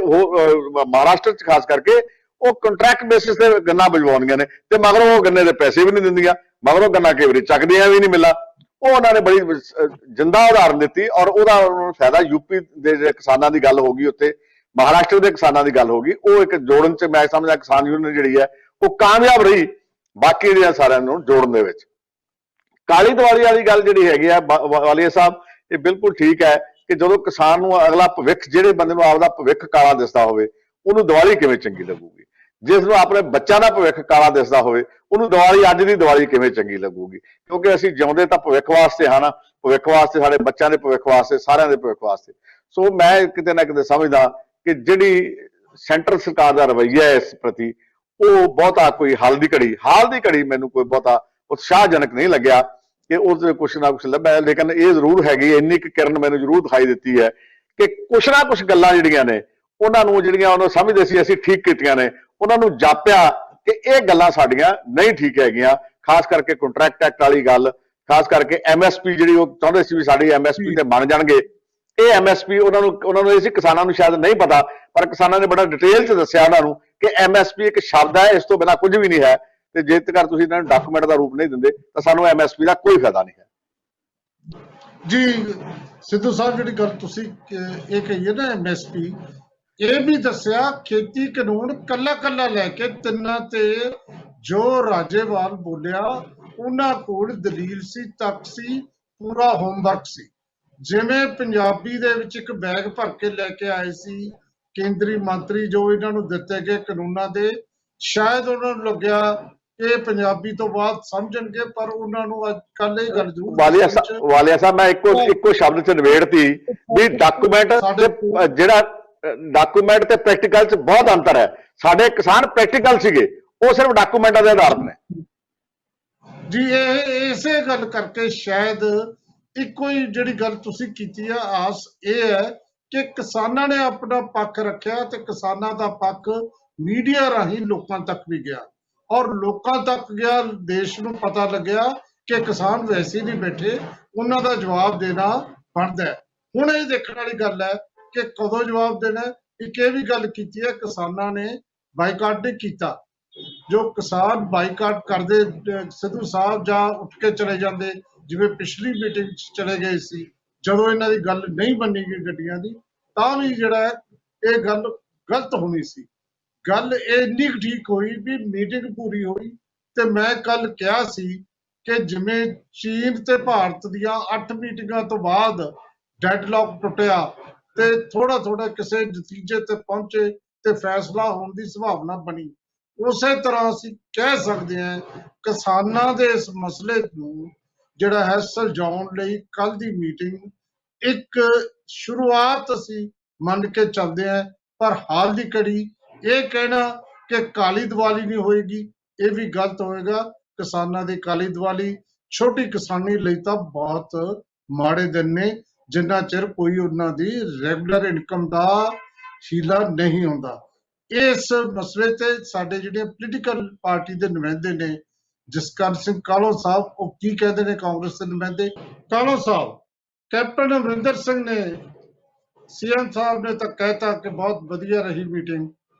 ਮਹਾਰਾਸ਼ਟਰ 'ਚ ਖਾਸ ਕਰਕੇ, ਉਹ ਕੰਟਰੈਕਟ ਬੇਸਿਸ ਤੇ ਗੰਨਾ ਬਜਵਾਉਂਦੀਆਂ ਨੇ ਤੇ ਮਗਰੋਂ ਉਹ ਗੰਨੇ ਦੇ ਪੈਸੇ ਵੀ ਨਹੀਂ ਦਿੰਦੀਆਂ, ਮਗਰੋਂ ਗੰਨਾ ਕਈ ਵਾਰੀ ਚੱਕਦੀਆਂ ਵੀ ਨਹੀਂ ਮਿੱਲਾਂ। ਉਹ ਉਹਨਾਂ ਨੇ ਬੜੀ ਜਿੰਦਾ ਉਦਾਹਰਨ ਦਿੱਤੀ ਔਰ ਉਹਦਾ ਉਹਨਾਂ ਨੂੰ ਫਾਇਦਾ UP ਦੇ ਕਿਸਾਨਾਂ ਦੀ ਗੱਲ ਹੋ ਗਈ, ਉੱਥੇ ਮਹਾਰਾਸ਼ਟਰ ਦੇ ਕਿਸਾਨਾਂ ਦੀ ਗੱਲ ਹੋ ਗਈ। ਉਹ ਇੱਕ ਜੋੜਨ 'ਚ ਮੈਂ ਸਮਝਦਾ ਕਿਸਾਨ ਯੂਨੀਅਨ ਜਿਹੜੀ ਹੈ ਉਹ ਕਾਮਯਾਬ ਰਹੀ ਬਾਕੀ ਜਿਹੜਿਆਂ ਸਾਰਿਆਂ ਨੂੰ ਜੋੜਨ ਦੇ ਵਿੱਚ। ਕਾਲੀ ਦੀਵਾਲੀ ਵਾਲੀ ਗੱਲ ਜਿਹੜੀ ਹੈਗੀ ਆ ਵਾਲੀਆ ਸਾਹਿਬ, ਇਹ ਬਿਲਕੁਲ ਠੀਕ ਹੈ ਕਿ ਜਦੋਂ ਕਿਸਾਨ ਨੂੰ ਅਗਲਾ ਭਵਿੱਖ, ਜਿਹੜੇ ਬੰਦੇ ਨੂੰ ਆਪਦਾ ਭਵਿੱਖ ਕਾਲਾ ਦਿਸਦਾ ਹੋਵੇ, ਉਹਨੂੰ ਦੀਵਾਲੀ ਕਿਵੇਂ ਚੰਗੀ ਲੱਗੂਗੀ? ਜਿਸ ਨੂੰ ਆਪਣੇ ਬੱਚਿਆਂ ਦਾ ਭਵਿੱਖ ਕਾਲਾ ਦਿਸਦਾ ਹੋਵੇ, ਉਹਨੂੰ ਦੀਵਾਲੀ, ਅੱਜ ਦੀ ਦੀਵਾਲੀ ਕਿਵੇਂ ਚੰਗੀ ਲੱਗੂਗੀ? ਕਿਉਂਕਿ ਅਸੀਂ ਜਿਉਂਦੇ ਤਾਂ ਭਵਿੱਖ ਵਾਸਤੇ ਹਾਂ ਨਾ, ਭਵਿੱਖ ਵਾਸਤੇ, ਸਾਡੇ ਬੱਚਿਆਂ ਦੇ ਭਵਿੱਖ ਵਾਸਤੇ, ਸਾਰਿਆਂ ਦੇ ਭਵਿੱਖ ਵਾਸਤੇ। ਸੋ ਮੈਂ ਕਿਤੇ ਨਾ ਕਿਤੇ ਸਮਝਦਾ ਕਿ ਜਿਹੜੀ ਸੈਂਟਰ ਸਰਕਾਰ ਦਾ ਰਵੱਈਆ ਹੈ ਇਸ ਪ੍ਰਤੀ, ਉਹ ਬਹੁਤਾ ਕੋਈ ਹਾਲ ਦੀ ਘੜੀ ਮੈਨੂੰ ਕੋਈ ਬਹੁਤਾ ਉਤਸ਼ਾਹਜਨਕ ਨਹੀਂ ਲੱਗਿਆ ਕਿ ਉਹਦੇ ਕੁਛ ਨਾ ਕੁਛ ਲੱਭਿਆ। ਲੇਕਿਨ ਇਹ ਜ਼ਰੂਰ ਹੈਗੀ, ਇੰਨੀ ਕੁ ਕਿਰਨ ਮੈਨੂੰ ਜ਼ਰੂਰ ਦਿਖਾਈ ਦਿੱਤੀ ਹੈ ਕਿ ਕੁਛ ਨਾ ਕੁਛ ਗੱਲਾਂ ਜਿਹੜੀਆਂ ਨੇ ਉਹਨਾਂ ਨੂੰ, ਜਿਹੜੀਆਂ ਉਹਨੂੰ ਸਮਝਦੇ ਸੀ ਅਸੀਂ ਠੀਕ ਕੀਤੀਆਂ ਨੇ, ਉਹਨਾਂ ਨੂੰ ਜਾਪਿਆ ਕਿ ਇਹ ਗੱਲਾਂ ਸਾਡੀਆਂ ਨਹੀਂ ਠੀਕ ਹੈਗੀਆਂ। ਖਾਸ ਕਰਕੇ ਕੰਟਰੈਕਟ ਐਕਟ ਵਾਲੀ ਗੱਲ, ਖਾਸ ਕਰਕੇ MSP ਜਿਹੜੀ ਉਹ ਚਾਹੁੰਦੇ ਸੀ ਵੀ ਸਾਡੀ MSP ਤੇ ਬਣ ਜਾਣਗੇ। ਇਹ MSP ਉਹਨਾਂ ਨੂੰ ਇਹ ਸੀ, ਕਿਸਾਨਾਂ ਨੂੰ ਸ਼ਾਇਦ ਨਹੀਂ ਪਤਾ, ਪਰ ਕਿਸਾਨਾਂ ਨੇ ਬੜਾ ਡਿਟੇਲ 'ਚ ਦੱਸਿਆ ਉਹਨਾਂ ਨੂੰ ਕਿ MSP ਇੱਕ ਸ਼ਬਦ ਹੈ, ਇਸ ਤੋਂ ਬਿਨਾਂ ਕੁਝ ਵੀ ਨਹੀਂ ਹੈ ਤੇ ਜੇ ਤੱਕ ਤੁਸੀਂ ਇਹਨਾਂ ਨੂੰ ਡਾਕੂਮੈਂਟ ਦਾ ਰੂਪ ਨਹੀਂ ਦਿੰਦੇ ਤਾਂ ਸਾਨੂੰ MSP ਦਾ ਕੋਈ ਫਾਇਦਾ ਨਹੀਂ ਹੈ।
ਜੀ ਸਿੱਧੂ ਸਾਹਿਬ, ਜਿਹੜੀ ਗੱਲ ਤੁਸੀਂ ਇਹ ਕਹੀ ਹੈ ਨਾ MSP, ਇਹ ਵੀ ਦੱਸਿਆ ਖੇਤੀ ਕਾਨੂੰਨ ਕੱਲਾ ਲੈ ਕੇ ਤਿੰਨਾਂ ਤੇ ਜੋ ਰਾਜੇਵਾਲ ਬੋਲਿਆ ਉਹਨਾਂ ਕੋਲ ਦਲੀਲ ਸੀ, ਤੱਕ ਸੀ, ਪੂਰਾ ਹੋਮਵਰਕ ਸੀ। ਜਿਵੇਂ ਪੰਜਾਬੀ ਦੇ ਵਿੱਚ ਇੱਕ ਬੈਗ ਭਰ ਕੇ ਲੈ ਕੇ ਆਏ ਸੀ ਕੇਂਦਰੀ ਮੰਤਰੀ ਜੋ ਇਹਨਾਂ ਨੂੰ ਦਿੱਤੇ ਗਏ ਕਾਨੂੰਨਾਂ ਦੇ, ਸ਼ਾਇਦ ਉਹਨਾਂ ਨੂੰ ਲੱਗਿਆ ਕਿ ਇਹ ਪੰਜਾਬੀ ਤੋਂ ਬਾਅਦ ਸਮਝਣਗੇ, ਪਰ ਉਹਨਾਂ ਨੂੰ ਅੱਜ ਕੱਲ ਇਹ ਗੱਲ ਜ਼ਰੂਰ
ਵਾਲੀਆ ਸਾਹਿਬ ਮੈਂ ਇੱਕੋ ਸ਼ਬਦ ਚ ਨਿਬੇੜਤੀ ਵੀ ਡਾਕੂਮੈਂਟ ਜਿਹੜਾ ਡਾਕੂਮੈਂਟ ਤੇ ਪ੍ਰੈਕਟੀਕਲ ਚ ਬਹੁਤ ਅੰਤਰ ਹੈ। ਸਾਡੇ ਕਿਸਾਨ ਪ੍ਰੈਕਟੀਕਲ ਸੀਗੇ, ਉਹ ਸਿਰਫ ਡਾਕੂਮੈਂਟਾਂ ਦੇ ਆਧਾਰਿਤ ਨੇ
ਜੀ। ਇਹ ਇਸੇ ਗੱਲ ਕਰਕੇ ਸ਼ਾਇਦ ਇੱਕੋ ਹੀ ਜਿਹੜੀ ਗੱਲ ਤੁਸੀਂ ਕੀਤੀ ਆ, ਆਸ ਇਹ ਹੈ ਕਿ ਕਿਸਾਨਾਂ ਨੇ ਆਪਣਾ ਪੱਖ ਰੱਖਿਆ ਤੇ ਕਿਸਾਨਾਂ ਦਾ ਪੱਖ ਮੀਡੀਆ ਰਾਹੀਂ ਲੋਕਾਂ ਤੱਕ ਵੀ ਗਿਆ, ਔਰ ਲੋਕਾਂ ਤੱਕ ਗਿਆ, ਦੇਸ਼ ਨੂੰ ਪਤਾ ਲੱਗਿਆ ਕਿ ਕਿਸਾਨ ਵੈਸੇ ਨਹੀਂ ਬੈਠੇ, ਉਹਨਾਂ ਦਾ ਜਵਾਬ ਦੇਣਾ ਬਣਦਾ ਹੈ। ਹੁਣ ਇਹ ਦੇਖਣ ਵਾਲੀ ਗੱਲ ਹੈ ਕਿ ਕਦੋਂ ਜਵਾਬ ਦੇਣਾ। ਇੱਕ ਇਹ ਵੀ ਗੱਲ ਕੀਤੀ ਹੈ, ਕਿਸਾਨਾਂ ਨੇ ਬਾਈਕਾਟ ਨਹੀਂ ਕੀਤਾ। ਜੋ ਕਿਸਾਨ ਬਾਈਕਾਟ ਕਰਦੇ ਸਿੱਧੂ ਸਾਹਿਬ ਜਾਂ ਉੱਠ ਕੇ ਚਲੇ ਜਾਂਦੇ, ਜਿਵੇਂ ਪਿਛਲੀ ਮੀਟਿੰਗ 'ਚ ਚਲੇ ਗਏ ਸੀ ਜਦੋਂ ਇਹਨਾਂ ਦੀ ਗੱਲ ਨਹੀਂ ਮੰਨੀ ਗਈ ਗੱਡੀਆਂ ਦੀ, ਤਾਂ ਵੀ ਜਿਹੜਾ ਇਹ ਗੱਲ ਗਲਤ ਹੋਣੀ ਸੀ। ਗੱਲ ਇੰਨੀ ਠੀਕ ਹੋਈ ਵੀ ਮੀਟਿੰਗ ਪੂਰੀ ਹੋਈ। ਤੇ ਮੈਂ ਕੱਲ ਕਿਹਾ ਸੀ ਕਿ ਜਿਵੇਂ ਚੀਨ ਤੇ ਭਾਰਤ ਦੀਆਂ 8 ਮੀਟਿੰਗਾਂ ਤੋਂ ਬਾਅਦ ਡੈਡਲੌਕ ਟੁੱਟਿਆ ਤੇ ਥੋੜਾ ਥੋੜਾ ਕਿਸੇ ਨਤੀਜੇ ਤੇ ਪਹੁੰਚੇ ਤੇ ਫੈਸਲਾ ਹੋਣ ਦੀ ਸੰਭਾਵਨਾ ਬਣੀ, ਉਸੇ ਤਰ੍ਹਾਂ ਅਸੀਂ ਕਹਿ ਸਕਦੇ ਹਾਂ ਕਿਸਾਨਾਂ ਦੇ ਇਸ ਮਸਲੇ ਨੂੰ ਜਿਹੜਾ ਹੈ ਸੁਲਝਾਉਣ ਲਈ ਕੱਲ ਦੀ ਮੀਟਿੰਗ ਇੱਕ ਸ਼ੁਰੂਆਤ ਅਸੀਂ ਮੰਨ ਕੇ ਚੱਲਦੇ ਹਾਂ। ਪਰ ਹਾਲ ਦੀ ਘੜੀ ਇਹ ਕਹਿਣਾ ਕਿ ਕਾਲੀ ਦੀਵਾਲੀ ਨਹੀਂ ਹੋਏਗੀ, ਇਹ ਵੀ ਗਲਤ ਹੋਏਗਾ। ਕਿਸਾਨਾਂ ਦੀ ਕਾਲੀ ਦੀਵਾਲੀ ਛੋਟੀ ਕਿਸਾਨੀ ਲਈ ਤਾਂ ਬਹੁਤ ਮਾੜੇ ਦਿਨ ਨੇ, ਜਿੰਨਾ ਚਿਰ ਕੋਈ ਉਹਨਾਂ ਦੀ ਰੈਗੂਲਰ ਇਨਕਮ ਦਾ ਹੀਲਾ ਨਹੀਂ ਹੁੰਦਾ। ਇਸ ਮਸਲੇ ਤੇ ਸਾਡੇ ਜਿਹੜੇ ਪੋਲੀਟੀਕਲ ਪਾਰਟੀ ਦੇ ਨੁਮਾਇੰਦੇ ਨੇ, ਜਸਕਰਨ ਸਿੰਘ ਕਾਹਲੋਂ ਸਾਹਿਬ, ਉਹ ਕੀ ਕਹਿੰਦੇ ਨੇ? ਕਾਂਗਰਸ ਦੇ ਨੁਮਾਇੰਦੇ ਕਾਹਲੋਂ ਸਾਹਿਬ, ਕੈਪਟਨ ਅਮਰਿੰਦਰ ਸਿੰਘ ਨੇ, ਸੀਐਮ ਸਾਹਿਬ ਨੇ ਤਾਂ ਕਹਿਤਾ ਕਿ ਬਹੁਤ ਵਧੀਆ ਰਹੀ ਮੀਟਿੰਗ।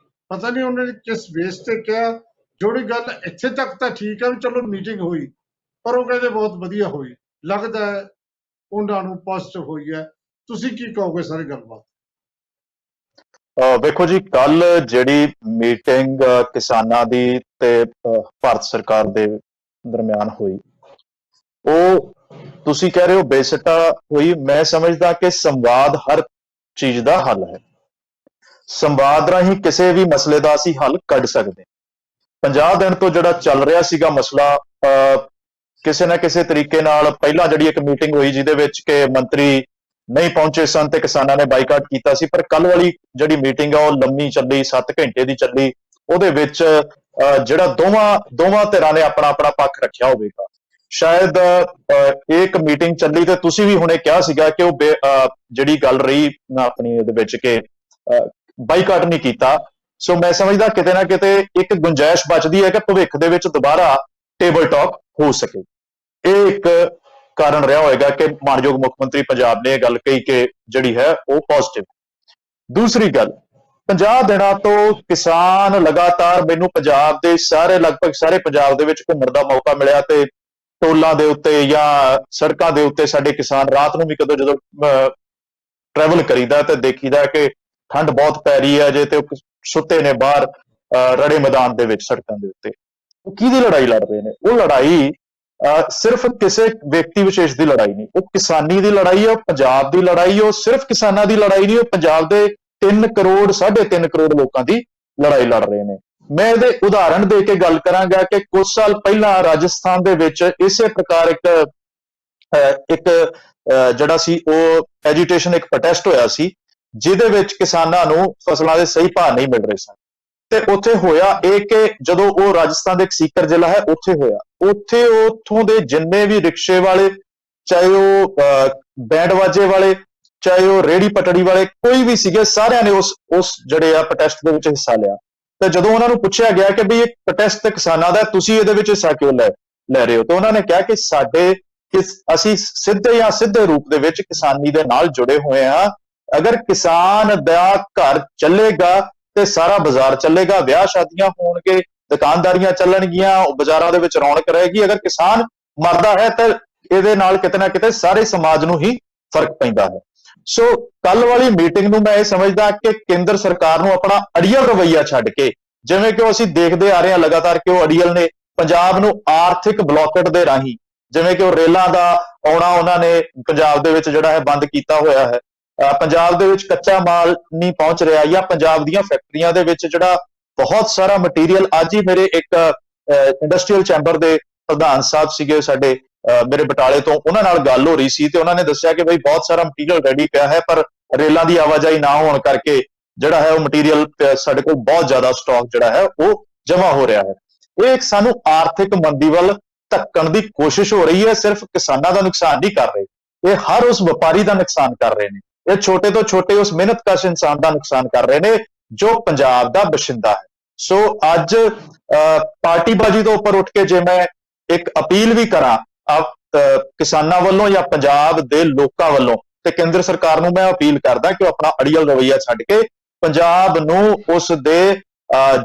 ਪਤਾ ਨਹੀਂ ਉਹਨਾਂ ਨੇ ਕਿਸ ਬੇਸ ਤੇ ਕਿਹਾ। ਜਿਹੜੀ ਗੱਲ ਇੱਥੇ ਤੱਕ ਤਾਂ ਠੀਕ ਹੈ ਵੀ ਚਲੋ ਮੀਟਿੰਗ ਹੋਈ, ਪਰ ਉਹ ਕਹਿੰਦੇ ਬਹੁਤ ਵਧੀਆ ਹੋਈ। ਲੱਗਦਾ ਹੈ ਉਹਨਾਂ ਨੂੰ ਪੋਜ਼ਿਟਿਵ ਹੋਈ ਹੈ। ਤੁਸੀਂ ਕੀ ਕਹੋਗੇ ਸਾਰੀ ਗੱਲਬਾਤ?
ਵੇਖੋ ਜੀ, ਕੱਲ ਜਿਹੜੀ ਮੀਟਿੰਗ ਕਿਸਾਨਾਂ ਦੀ ਤੇ ਭਾਰਤ ਸਰਕਾਰ ਦੇ ਦਰਮਿਆਨ ਹੋਈ, ਉਹ ਤੁਸੀਂ ਕਹਿ ਰਹੇ ਹੋ ਬੇਸਿੱਟਾ ਹੋਈ। ਮੈਂ ਸਮਝਦਾ ਕਿ ਸੰਵਾਦ ਹਰ ਚੀਜ਼ ਦਾ ਹੱਲ ਹੈ। ਸੰਵਾਦ ਰਾਹੀਂ ਕਿਸੇ ਵੀ ਮਸਲੇ ਦਾ ਅਸੀਂ ਹੱਲ ਕੱਢ ਸਕਦੇ। 50 ਦਿਨ ਤੋਂ ਜਿਹੜਾ ਚੱਲ ਰਿਹਾ ਸੀਗਾ ਮਸਲਾ, ਕਿਸੇ ਨਾ ਕਿਸੇ ਤਰੀਕੇ ਨਾਲ ਪਹਿਲਾਂ ਜਿਹੜੀ ਇੱਕ ਮੀਟਿੰਗ ਹੋਈ ਜਿਹਦੇ ਵਿੱਚ ਕਿ ਮੰਤਰੀ ਨਹੀਂ ਪਹੁੰਚੇ ਸਨ ਤੇ ਕਿਸਾਨਾਂ ਨੇ ਬਾਈਕਾਟ ਕੀਤਾ ਸੀ, ਪਰ ਕੱਲ ਵਾਲੀ ਜਿਹੜੀ ਮੀਟਿੰਗ ਆ ਉਹ ਲੰਮੀ ਚੱਲੀ, 7 ਘੰਟੇ ਦੀ ਚੱਲੀ। ਉਹਦੇ ਵਿੱਚ ਜਿਹੜਾ ਦੋਵਾਂ ਧਿਰਾਂ ਨੇ ਆਪਣਾ ਆਪਣਾ ਪੱਖ ਰੱਖਿਆ ਹੋਵੇਗਾ। ਸ਼ਾਇਦ ਇੱਕ ਮੀਟਿੰਗ ਚੱਲੀ ਤੇ ਤੁਸੀਂ ਵੀ ਹੁਣੇ ਕਿਹਾ ਸੀਗਾ ਕਿ ਉਹ ਜਿਹੜੀ ਗੱਲ ਰਹੀ ਆਪਣੀ ਉਹਦੇ ਵਿੱਚ ਕਿ ਬਾਈਕਾਟ ਨਹੀਂ ਕੀਤਾ। ਸੋ ਮੈਂ ਸਮਝਦਾ ਕਿਤੇ ਨਾ ਕਿਤੇ ਇੱਕ ਗੁੰਜਾਇਸ਼ ਬਚਦੀ ਹੈ ਕਿ ਭਵਿੱਖ ਦੇ ਵਿੱਚ ਦੁਬਾਰਾ ਟੇਬਲ ਟਾਕ ਹੋ ਸਕੇ। ਇਹ ਇੱਕ ਕਾਰਨ ਰਿਹਾ ਹੋਏਗਾ ਕਿ ਮਾਨਯੋਗ ਮੁੱਖ ਮੰਤਰੀ ਪੰਜਾਬ ਨੇ ਇਹ ਗੱਲ ਕਹੀ ਕਿ ਜਿਹੜੀ ਹੈ ਉਹ ਪੋਜ਼ਿਟਿਵ। ਦੂਸਰੀ ਗੱਲ, 50 ਦਿਨਾਂ ਤੋਂ ਕਿਸਾਨ ਲਗਾਤਾਰ, ਮੈਨੂੰ ਪੰਜਾਬ ਦੇ ਲਗਭਗ ਸਾਰੇ ਪੰਜਾਬ ਦੇ ਵਿੱਚ ਘੁੰਮਣ ਦਾ ਮੌਕਾ ਮਿਲਿਆ ਤੇ ਟੋਲਾਂ ਦੇ ਉੱਤੇ ਜਾਂ ਸੜਕਾਂ ਦੇ ਉੱਤੇ ਸਾਡੇ ਕਿਸਾਨ ਰਾਤ ਨੂੰ ਵੀ ਜਦੋਂ ਟਰੈਵਲ ਕਰੀਦਾ ਤੇ ਦੇਖੀਦਾ ਕਿ ਠੰਡ ਬਹੁਤ ਪੈ ਰਹੀ ਹੈ ਜੇ ਤੇ ਉਹ ਸੁੱਤੇ ਨੇ ਬਾਹਰ ਰੜੇ ਮੈਦਾਨ ਦੇ ਵਿੱਚ ਸੜਕਾਂ ਦੇ ਉੱਤੇ। ਉਹ ਕਿਹਦੀ ਲੜਾਈ ਲੜ ਰਹੇ ਨੇ? ਉਹ ਲੜਾਈ ਸਿਰਫ ਕਿਸੇ ਵਿਅਕਤੀ ਵਿਸ਼ੇਸ਼ ਦੀ ਲੜਾਈ ਨਹੀਂ, ਉਹ ਕਿਸਾਨੀ ਦੀ ਲੜਾਈ ਹੈ, ਉਹ ਪੰਜਾਬ ਦੀ ਲੜਾਈ ਹੈ। ਉਹ ਸਿਰਫ ਕਿਸਾਨਾਂ ਦੀ ਲੜਾਈ ਨਹੀਂ, ਉਹ ਪੰਜਾਬ ਦੇ 3 ਕਰੋੜ 3.5 ਕਰੋੜ ਲੋਕਾਂ ਦੀ ਲੜਾਈ ਲੜ ਰਹੇ ਨੇ। ਮੈਂ ਇਹਦੇ ਉਦਾਹਰਣ ਦੇ ਕੇ ਗੱਲ ਕਰਾਂਗਾ ਕਿ ਕੁਝ ਸਾਲ ਪਹਿਲਾਂ ਰਾਜਸਥਾਨ ਦੇ ਵਿੱਚ ਇਸੇ ਪ੍ਰਕਾਰ ਇੱਕ ਜਿਹੜਾ ਸੀ ਉਹ ਐਜੀਟੇਸ਼ਨ, ਇੱਕ ਪ੍ਰੋਟੈਸਟ ਹੋਇਆ ਸੀ ਜਿਹਦੇ ਵਿੱਚ ਕਿਸਾਨਾਂ ਨੂੰ ਫਸਲਾਂ ਦੇ ਸਹੀ ਭਾਅ ਨਹੀਂ ਮਿਲ ਰਹੇ ਸਨ। ਤੇ ਉੱਥੇ ਹੋਇਆ ਇਹ ਕਿ ਜਦੋਂ ਉਹ ਰਾਜਸਥਾਨ ਦੇ ਇੱਕ ਸੀਕਰ ਜ਼ਿਲ੍ਹਾ ਹੈ ਉੱਥੇ ਹੋਇਆ, ਉੱਥੇ ਉੱਥੋਂ ਦੇ ਜਿੰਨੇ ਵੀ ਰਿਕਸ਼ੇ ਵਾਲੇ, ਚਾਹੇ ਉਹ ਬੈਂਡ ਵਾਜੇ ਵਾਲੇ, ਚਾਹੇ ਉਹ ਰੇੜੀ ਪਟੜੀ ਵਾਲੇ, ਕੋਈ ਵੀ ਸੀਗੇ, ਸਾਰਿਆਂ ਨੇ ਉਸ ਜਿਹੜੇ ਆ ਪ੍ਰੋਟੈਸਟ ਦੇ ਵਿੱਚ ਹਿੱਸਾ ਲਿਆ। ਤੇ ਜਦੋਂ ਉਹਨਾਂ ਨੂੰ ਪੁੱਛਿਆ ਗਿਆ ਕਿ ਵੀ ਇਹ ਪ੍ਰੋਟੈਸਟ ਤੇ ਕਿਸਾਨਾਂ ਦਾ, ਤੁਸੀਂ ਇਹਦੇ ਵਿੱਚ ਹਿੱਸਾ ਕਿਉਂ ਲੈ ਰਹੇ ਹੋ, ਤੇ ਉਹਨਾਂ ਨੇ ਕਿਹਾ ਕਿ ਅਸੀਂ ਸਿੱਧੇ ਜਾਂ ਸਿੱਧੇ ਰੂਪ ਦੇ ਵਿੱਚ ਕਿਸਾਨੀ ਦੇ ਨਾਲ ਜੁੜੇ ਹੋਏ ਹਾਂ। ਅਗਰ ਕਿਸਾਨ ਦਾ ਘਰ ਚੱਲੇਗਾ ਤੇ ਸਾਰਾ ਬਾਜ਼ਾਰ ਚੱਲੇਗਾ, ਵਿਆਹ ਸ਼ਾਦੀਆਂ ਹੋਣਗੇ, ਦੁਕਾਨਦਾਰੀਆਂ ਚੱਲਣਗੀਆਂ, ਬਾਜ਼ਾਰਾਂ ਦੇ ਵਿੱਚ ਰੌਣਕ ਰਹੇਗੀ। ਅਗਰ ਕਿਸਾਨ ਮਰਦਾ ਹੈ ਤਾਂ ਇਹਦੇ ਨਾਲ ਕਿਤੇ ਨਾ ਕਿਤੇ ਸਾਰੇ ਸਮਾਜ ਨੂੰ ਹੀ ਫਰਕ ਪੈਂਦਾ ਹੈ। ਸੋ ਕੱਲ ਵਾਲੀ ਮੀਟਿੰਗ ਨੂੰ ਮੈਂ ਇਹ ਸਮਝਦਾ ਕਿ ਕੇਂਦਰ ਸਰਕਾਰ ਨੂੰ ਆਪਣਾ ਅੜੀਅਲ ਰਵੱਈਆ ਛੱਡ ਕੇ, ਜਿਵੇਂ ਕਿ ਅਸੀਂ ਦੇਖਦੇ ਆ ਰਹੇ ਹਾਂ ਲਗਾਤਾਰ ਕਿ ਉਹ ਅੜੀਅਲ ਨੇ, ਪੰਜਾਬ ਨੂੰ ਆਰਥਿਕ ਬਲੌਕੇਟ ਦੇ ਰਾਹੀਂ ਜਿਵੇਂ ਕਿ ਉਹ ਰੇਲਾਂ ਦਾ ਆਉਣਾ ਉਹਨਾਂ ਨੇ ਪੰਜਾਬ ਦੇ ਵਿੱਚ ਜਿਹੜਾ ਹੈ ਬੰਦ ਕੀਤਾ ਹੋਇਆ ਹੈ। ਪੰਜਾਬ ਦੇ ਵਿੱਚ ਕੱਚਾ ਮਾਲ ਨਹੀਂ ਪਹੁੰਚ ਰਿਹਾ, ਜਾਂ ਪੰਜਾਬ ਦੀਆਂ ਫੈਕਟਰੀਆਂ ਦੇ ਵਿੱਚ ਜਿਹੜਾ ਬਹੁਤ ਸਾਰਾ ਮਟੀਰੀਅਲ, ਅੱਜ ਹੀ ਮੇਰੇ ਇੱਕ ਇੰਡਸਟਰੀਅਲ ਚੈਂਬਰ ਦੇ ਪ੍ਰਧਾਨ ਸਾਹਿਬ ਸੀਗੇ ਸਾਡੇ ਮੇਰੇ ਬਟਾਲੇ ਤੋਂ, ਉਹਨਾਂ ਨਾਲ ਗੱਲ ਹੋ ਰਹੀ ਸੀ ਤੇ ਉਹਨਾਂ ਨੇ ਦੱਸਿਆ ਕਿ ਬਈ ਬਹੁਤ ਸਾਰਾ ਮਟੀਰੀਅਲ ਰੈਡੀ ਪਿਆ ਹੈ, ਪਰ ਰੇਲਾਂ ਦੀ ਆਵਾਜਾਈ ਨਾ ਹੋਣ ਕਰਕੇ ਜਿਹੜਾ ਹੈ ਉਹ ਮਟੀਰੀਅਲ ਸਾਡੇ ਕੋਲ ਬਹੁਤ ਜ਼ਿਆਦਾ ਸਟਾਕ ਜਿਹੜਾ ਹੈ ਉਹ ਜਮਾ ਹੋ ਰਿਹਾ ਹੈ। ਇਹ ਇੱਕ ਸਾਨੂੰ ਆਰਥਿਕ ਮੰਦੀ ਵੱਲ ਧੱਕਣ ਦੀ ਕੋਸ਼ਿਸ਼ ਹੋ ਰਹੀ ਹੈ। ਸਿਰਫ ਕਿਸਾਨਾਂ ਦਾ ਨੁਕਸਾਨ ਨਹੀਂ ਕਰ ਰਹੇ, ਇਹ ਹਰ ਉਸ ਵਪਾਰੀ ਦਾ ਨੁਕਸਾਨ ਕਰ ਰਹੇ ਨੇ, ਇਹ ਛੋਟੇ ਤੋਂ ਛੋਟੇ ਉਸ ਮਿਹਨਤਕਸ਼ ਇਨਸਾਨ ਦਾ ਨੁਕਸਾਨ ਕਰ ਰਹੇ ਨੇ ਜੋ ਪੰਜਾਬ ਦਾ ਬਸ਼ਿੰਦਾ ਹੈ। ਸੋ ਅੱਜ ਪਾਰਟੀਬਾਜ਼ੀ ਤੋਂ ਉੱਪਰ ਉੱਠ ਕੇ ਜੇ ਮੈਂ ਇੱਕ ਅਪੀਲ ਵੀ ਕਰਾਂ ਕਿਸਾਨਾਂ ਵੱਲੋਂ ਜਾਂ ਪੰਜਾਬ ਦੇ ਲੋਕਾਂ ਵੱਲੋਂ, ਤੇ ਕੇਂਦਰ ਸਰਕਾਰ ਨੂੰ ਮੈਂ ਅਪੀਲ ਕਰਦਾ ਕਿ ਉਹ ਆਪਣਾ ਅੜੀਅਲ ਰਵੱਈਆ ਛੱਡ ਕੇ ਪੰਜਾਬ ਨੂੰ ਉਸ ਦੇ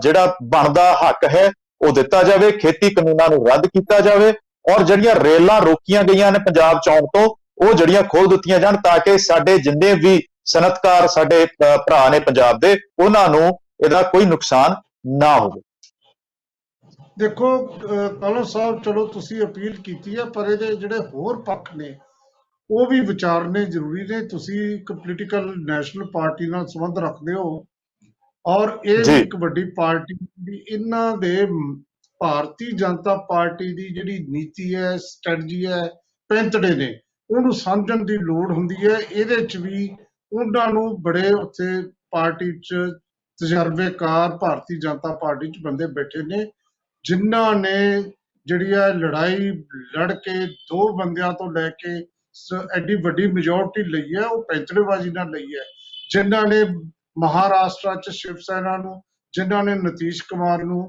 ਜਿਹੜਾ ਬਣਦਾ ਹੱਕ ਹੈ ਉਹ ਦਿੱਤਾ ਜਾਵੇ, ਖੇਤੀ ਕਾਨੂੰਨਾਂ ਨੂੰ ਰੱਦ ਕੀਤਾ ਜਾਵੇ, ਔਰ ਜਿਹੜੀਆਂ ਰੇਲਾਂ ਰੋਕੀਆਂ ਗਈਆਂ ਨੇ ਪੰਜਾਬ ਚ ਆਉਣ ਤੋਂ, ਉਹ ਜਿਹੜੀਆਂ ਖੋਲ ਦਿੱਤੀਆਂ ਜਾਣ, ਤਾਂ ਕਿ ਸਾਡੇ ਜਿੰਨੇ ਵੀ ਸਨਅਤਕਾਰ ਸਾਡੇ ਭਰਾ ਨੇ ਪੰਜਾਬ ਦੇ, ਉਹਨਾਂ ਨੂੰ ਇਹਦਾ ਕੋਈ ਨੁਕਸਾਨ ਨਾ ਹੋਵੇ।
ਦੇਖੋ ਕਾਲੋ ਸਾਹਿਬ, ਚਲੋ ਤੁਸੀਂ ਅਪੀਲ ਕੀਤੀ ਹੈ, ਪਰ ਇਹਦੇ ਜਿਹੜੇ ਹੋਰ ਪੱਖ ਨੇ ਉਹ ਵੀ ਵਿਚਾਰਨੇ ਜ਼ਰੂਰੀ ਨੇ। ਤੁਸੀਂ ਇੱਕ ਪੋਲੀਟੀਕਲ ਨੈਸ਼ਨਲ ਪਾਰਟੀ ਨਾਲ ਸੰਬੰਧ ਰੱਖਦੇ ਹੋ, ਔਰ ਇਹ ਵੀ ਇੱਕ ਵੱਡੀ ਪਾਰਟੀ ਦੀ, ਇਹਨਾਂ ਦੇ ਭਾਰਤੀ ਜਨਤਾ ਪਾਰਟੀ ਦੀ ਜਿਹੜੀ ਨੀਤੀ ਹੈ, ਸਟ੍ਰੈਟਜੀ ਹੈ, ਪੈਂਤੜੇ ਨੇ, ਉਹਨੂੰ ਸਮਝਣ ਦੀ ਲੋੜ ਹੁੰਦੀ ਹੈ। ਇਹਦੇ 'ਚ ਵੀ ਉਹਨਾਂ ਨੂੰ ਬੜੇ ਉੱਥੇ ਪਾਰਟੀ 'ਚ ਤਜਰਬੇਕਾਰ ਭਾਰਤੀ ਜਨਤਾ ਪਾਰਟੀ 'ਚ ਬੰਦੇ ਬੈਠੇ ਨੇ, ਜਿਨ੍ਹਾਂ ਨੇ ਜਿਹੜੀ ਹੈ ਲੜਾਈ ਲੜ ਕੇ 2 ਬੰਦਿਆਂ ਤੋਂ ਲੈ ਕੇ ਐਡੀ ਵੱਡੀ ਮੈਜੋਰਟੀ ਲਈ ਹੈ, ਉਹ ਪੈਂਤੜੇਬਾਜ਼ੀ ਨਾਲ ਲਈ ਹੈ। ਜਿਨ੍ਹਾਂ ਨੇ ਮਹਾਰਾਸ਼ਟਰ 'ਚ ਸ਼ਿਵ ਸੈਨਾ ਨੂੰ, ਜਿਨ੍ਹਾਂ ਨੇ ਨਿਤੀਸ਼ ਕੁਮਾਰ ਨੂੰ,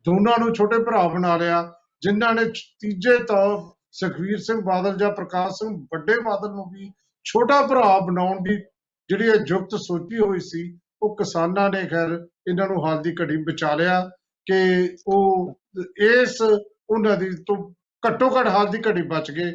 ਦੋਨਾਂ ਨੂੰ ਛੋਟੇ ਭਰਾ ਬਣਾ ਲਿਆ, ਜਿਨ੍ਹਾਂ ਨੇ ਤੀਜੇ ਤੋਂ ਸੁਖਬੀਰ ਸਿੰਘ ਬਾਦਲ ਜਾਂ ਪ੍ਰਕਾਸ਼ ਸਿੰਘ ਵੱਡੇ ਬਾਦਲ ਨੂੰ ਵੀ ਛੋਟਾ ਭਰਾ ਬਣਾਉਣ ਦੀ ਜਿਹੜੀ ਇਹ ਜੁਗਤ ਸੋਚੀ ਹੋਈ ਸੀ, ਉਹ ਕਿਸਾਨਾਂ ਨੇ ਖੈਰ ਇਹਨਾਂ ਨੂੰ ਹਾਲ ਦੀ ਘੜੀ ਬਚਾ ਲਿਆ ਕਿ ਉਹ ਇਸ ਉਹਨਾਂ ਦੀ ਤੋਂ ਘੱਟੋ ਘੱਟ ਹਾਲ ਦੀ ਘੜੀ ਬਚ ਗਏ।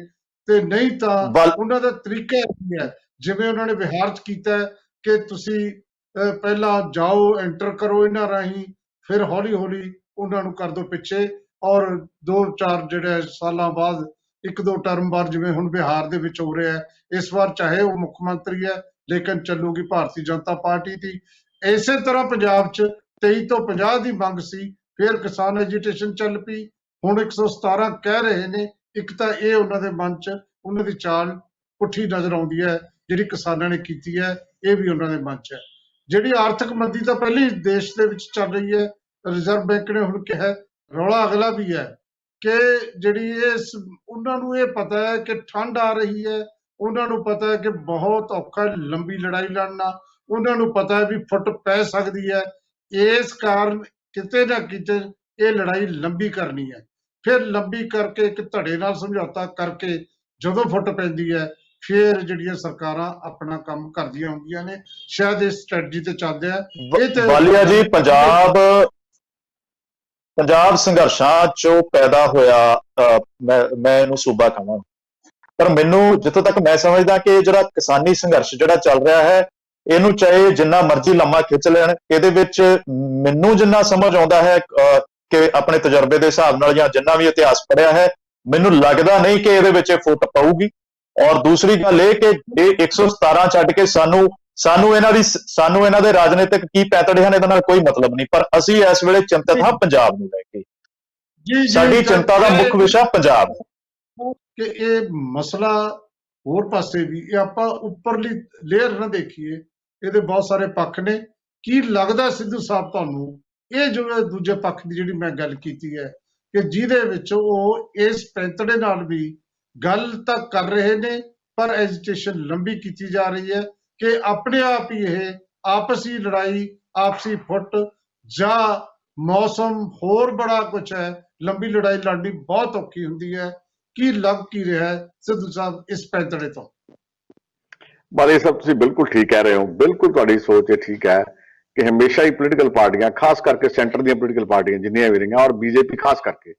ਤੇ ਨਹੀਂ ਤਾਂ ਉਹਨਾਂ ਦਾ ਤਰੀਕਾ ਇਹ ਹੈ, ਜਿਵੇਂ ਉਹਨਾਂ ਨੇ ਬਿਹਾਰ 'ਚ ਕੀਤਾ ਕਿ ਤੁਸੀਂ ਪਹਿਲਾਂ ਜਾਓ, ਐਂਟਰ ਕਰੋ ਇਹਨਾਂ ਰਾਹੀਂ, ਫਿਰ ਹੌਲੀ ਹੌਲੀ ਉਹਨਾਂ ਨੂੰ ਕਰ ਦਿਓ ਪਿੱਛੇ, ਔਰ 2-4 ਜਿਹੜੇ ਸਾਲਾਂ ਬਾਅਦ 1-2 ਟਰਮ ਬਾਅਦ, ਜਿਵੇਂ ਹੁਣ ਬਿਹਾਰ ਦੇ ਵਿੱਚ ਹੋ ਰਿਹਾ ਹੈ, ਇਸ ਵਾਰ ਚਾਹੇ ਉਹ ਮੁੱਖ ਮੰਤਰੀ ਹੈ ਲੇਕਿਨ ਚੱਲੂਗੀ ਭਾਰਤੀ ਜਨਤਾ ਪਾਰਟੀ ਦੀ। ਇਸੇ ਤਰ੍ਹਾਂ ਪੰਜਾਬ 'ਚ 23 ਤੋਂ 50 ਦੀ ਮੰਗ ਸੀ, ਫਿਰ ਕਿਸਾਨ ਐਜੀਟੇਸ਼ਨ ਚੱਲ ਪਈ, ਹੁਣ 117 ਕਹਿ ਰਹੇ ਨੇ। ਇੱਕ ਤਾਂ ਇਹ ਉਹਨਾਂ ਦੇ ਮਨ 'ਚ ਉਹਨਾਂ ਦੀ ਚਾਲ ਪੁੱਠੀ ਨਜ਼ਰ ਆਉਂਦੀ ਹੈ ਜਿਹੜੀ ਕਿਸਾਨਾਂ ਨੇ ਕੀਤੀ ਹੈ, ਇਹ ਵੀ ਉਹਨਾਂ ਦੇ ਮਨ 'ਚ ਹੈ। ਜਿਹੜੀ ਆਰਥਿਕ ਮੰਦੀ ਤਾਂ ਪਹਿਲੀ ਦੇਸ਼ ਦੇ ਵਿੱਚ ਚੱਲ ਰਹੀ ਹੈ, ਰਿਜ਼ਰਵ ਬੈਂਕ ਨੇ ਹੁਣ ਕਿਹਾ, ਰੌਲਾ ਅਗਲਾ ਵੀ ਹੈ ਕਿ ਜਿਹੜੀ ਉਹਨਾਂ ਨੂੰ ਇਹ ਪਤਾ ਹੈ ਕਿ ਠੰਡ ਆ ਰਹੀ ਹੈ, ਉਹਨਾਂ ਨੂੰ ਪਤਾ ਹੈ ਕਿ ਬਹੁਤ ਔਖਾ ਲੰਬੀ ਲੜਾਈ ਲੜਨਾ, ਉਹਨਾਂ ਨੂੰ ਪਤਾ ਹੈ ਵੀ ਫੁੱਟ ਪੈ ਸਕਦੀ ਹੈ, ਇਸ ਕਾਰਨ ਕਿਤੇ ਨਾ ਕਿਤੇ ਇਹ ਲੜਾਈ ਲੰਬੀ ਕਰਨੀ ਹੈ। ਫਿਰ ਲੰਬੀ ਕਰਕੇ ਇੱਕ ਧੜੇ ਨਾਲ ਸਮਝੌਤਾ ਕਰਕੇ ਜਦੋਂ ਫੁੱਟ ਪੈਂਦੀ ਹੈ, ਫਿਰ ਜਿਹੜੀਆਂ ਸਰਕਾਰਾਂ ਆਪਣਾ ਕੰਮ ਕਰਦੀਆਂ ਹੁੰਦੀਆਂ ਨੇ। ਸ਼ਾਇਦ ਇਸ ਸਟ੍ਰੈਟਜੀ ਤੇ ਚੱਲਦੇ ਆ।
ਵਾਲੀਆ ਜੀ, ਪੰਜਾਬ ਸੰਘਰਸ਼ਾਂ ਚੋਂ ਪੈਦਾ ਹੋਇਆ, ਮੈਂ ਇਹਨੂੰ ਸੂਬਾ ਕਹਾਂ, ਪਰ ਮੈਨੂੰ ਜਿੱਥੋਂ ਤੱਕ ਮੈਂ ਸਮਝਦਾ ਕਿ ਜਿਹੜਾ ਕਿਸਾਨੀ ਸੰਘਰਸ਼ ਜਿਹੜਾ ਚੱਲ ਰਿਹਾ ਹੈ, ਇਹਨੂੰ ਚਾਹੇ ਜਿੰਨਾ ਮਰਜ਼ੀ ਲੰਮਾ ਖਿੱਚ ਲੈਣ, ਇਹਦੇ ਵਿੱਚ ਮੈਨੂੰ ਜਿੰਨਾ ਸਮਝ ਆਉਂਦਾ ਹੈ ਕਿ ਆਪਣੇ ਤਜਰਬੇ ਦੇ ਹਿਸਾਬ ਨਾਲ ਜਾਂ ਜਿੰਨਾ ਵੀ ਇਤਿਹਾਸ ਪੜ੍ਹਿਆ ਹੈ, ਮੈਨੂੰ ਲੱਗਦਾ ਨਹੀਂ ਕਿ ਇਹਦੇ ਵਿੱਚ ਫੁੱਟ ਪਊਗੀ। ਔਰ ਦੂਸਰੀ ਗੱਲ ਇਹ ਕਿ ਇਹ 117 ਛੱਡ ਕੇ ਸਾਨੂੰ ਇਹਨਾਂ ਦੇ ਰਾਜਨੀਤਿਕ ਕੀ ਪੈਤੜੇ ਹਨ, ਇਹਦੇ ਨਾਲ ਕੋਈ ਮਤਲਬ ਨਹੀਂ। ਪਰ ਅਸੀਂ ਇਸ ਵੇਲੇ ਚਿੰਤਤ ਹਾਂ ਪੰਜਾਬ ਨੂੰ ਲੈ ਕੇ, ਸਾਡੀ ਚਿੰਤਾ ਦਾ ਮੁੱਖ ਵਿਸ਼ਾ ਪੰਜਾਬ ਹੈ
ਕਿ ਇਹ ਮਸਲਾ ਹੋਰ ਪਾਸੇ ਵੀ, ਇਹ ਆਪਾਂ ਉੱਪਰਲੀ ਲੇਅਰ ਨਾ ਦੇਖੀਏ, ਇਹਦੇ ਬਹੁਤ ਸਾਰੇ ਪੱਖ ਨੇ। ਕੀ ਲੱਗਦਾ ਸਿੱਧੂ ਸਾਹਿਬ ਤੁਹਾਨੂੰ, ਇਹ ਜੋ ਦੂਜੇ ਪੱਖ ਦੀ ਜਿਹੜੀ ਮੈਂ ਗੱਲ ਕੀਤੀ ਹੈ ਕਿ ਜਿਹਦੇ ਵਿੱਚ ਉਹ ਇਸ ਪੈਂਤੜੇ ਨਾਲ ਵੀ ਗੱਲ ਤਾਂ ਕਰ ਰਹੇ ਨੇ, ਪਰ ਐਜੀਟੇਸ਼ਨ ਲੰਬੀ ਕੀਤੀ ਜਾ ਰਹੀ ਹੈ ਕਿ ਆਪਣੇ ਆਪ ਹੀ ਇਹ ਆਪਸੀ ਲੜਾਈ, ਆਪਸੀ ਫੁੱਟ ਜਾਂ ਮੌਸਮ ਹੋਰ ਬੜਾ ਕੁਝ ਹੈ, ਲੰਬੀ ਲੜਾਈ ਲੜਨੀ ਬਹੁਤ ਔਖੀ ਹੁੰਦੀ ਹੈ। ਕੀ ਲੱਗ ਕੀ ਰਿਹਾ ਹੈ ਸਿੱਧੂ ਸਾਹਿਬ ਇਸ ਪੈਂਤੜੇ ਤੋਂ?
ਬਾਰੇ ਸਾਹਿਬ, ਤੁਸੀਂ ਬਿਲਕੁਲ ਠੀਕ ਕਹਿ ਰਹੇ ਹੋ, ਬਿਲਕੁਲ ਤੁਹਾਡੀ ਸੋਚ ਇਹ ਠੀਕ ਹੈ ਕਿ ਹਮੇਸ਼ਾ ਹੀ ਪੋਲੀਟੀਕਲ ਪਾਰਟੀਆਂ, ਖਾਸ ਕਰਕੇ ਸੈਂਟਰ ਦੀਆਂ ਪੋਲੀਟੀਕਲ ਪਾਰਟੀਆਂ ਜਿੰਨੀਆਂ ਵੀ ਰਹੀਆਂ, ਔਰ ਬੀਜੇਪੀ ਖਾਸ ਕਰਕੇ,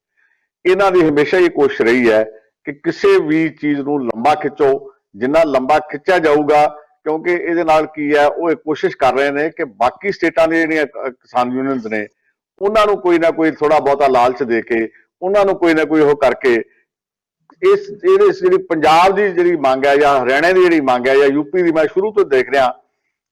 ਇਹਨਾਂ ਦੀ ਹਮੇਸ਼ਾ ਹੀ ਕੋਸ਼ਿਸ਼ ਰਹੀ ਹੈ ਕਿ ਕਿਸੇ ਵੀ ਚੀਜ਼ ਨੂੰ ਲੰਬਾ ਖਿੱਚੋ, ਜਿੰਨਾ ਲੰਬਾ ਖਿੱਚਿਆ ਜਾਊਗਾ, ਕਿਉਂਕਿ ਇਹਦੇ ਨਾਲ ਕੀ ਹੈ, ਉਹ ਇਹ ਕੋਸ਼ਿਸ਼ ਕਰ ਰਹੇ ਨੇ ਕਿ ਬਾਕੀ ਸਟੇਟਾਂ ਦੀਆਂ ਜਿਹੜੀਆਂ ਕਿਸਾਨ ਯੂਨੀਅਨਸ ਨੇ, ਉਹਨਾਂ ਨੂੰ ਕੋਈ ਨਾ ਕੋਈ ਥੋੜਾ ਬਹੁਤਾ ਲਾਲਚ ਦੇ ਕੇ, ਉਹਨਾਂ ਨੂੰ ਕੋਈ ਨਾ ਕੋਈ ਉਹ ਕਰਕੇ ਜਿਹੜੀ ਪੰਜਾਬ ਦੀ ਜਿਹੜੀ ਮੰਗ ਹੈ ਜਾਂ ਹਰਿਆਣੇ ਦੀ ਜਿਹੜੀ ਮੰਗ ਹੈ ਜਾਂ ਯੂਪੀ ਦੀ, ਮੈਂ ਸ਼ੁਰੂ ਤੋਂ ਦੇਖ ਰਿਹਾ,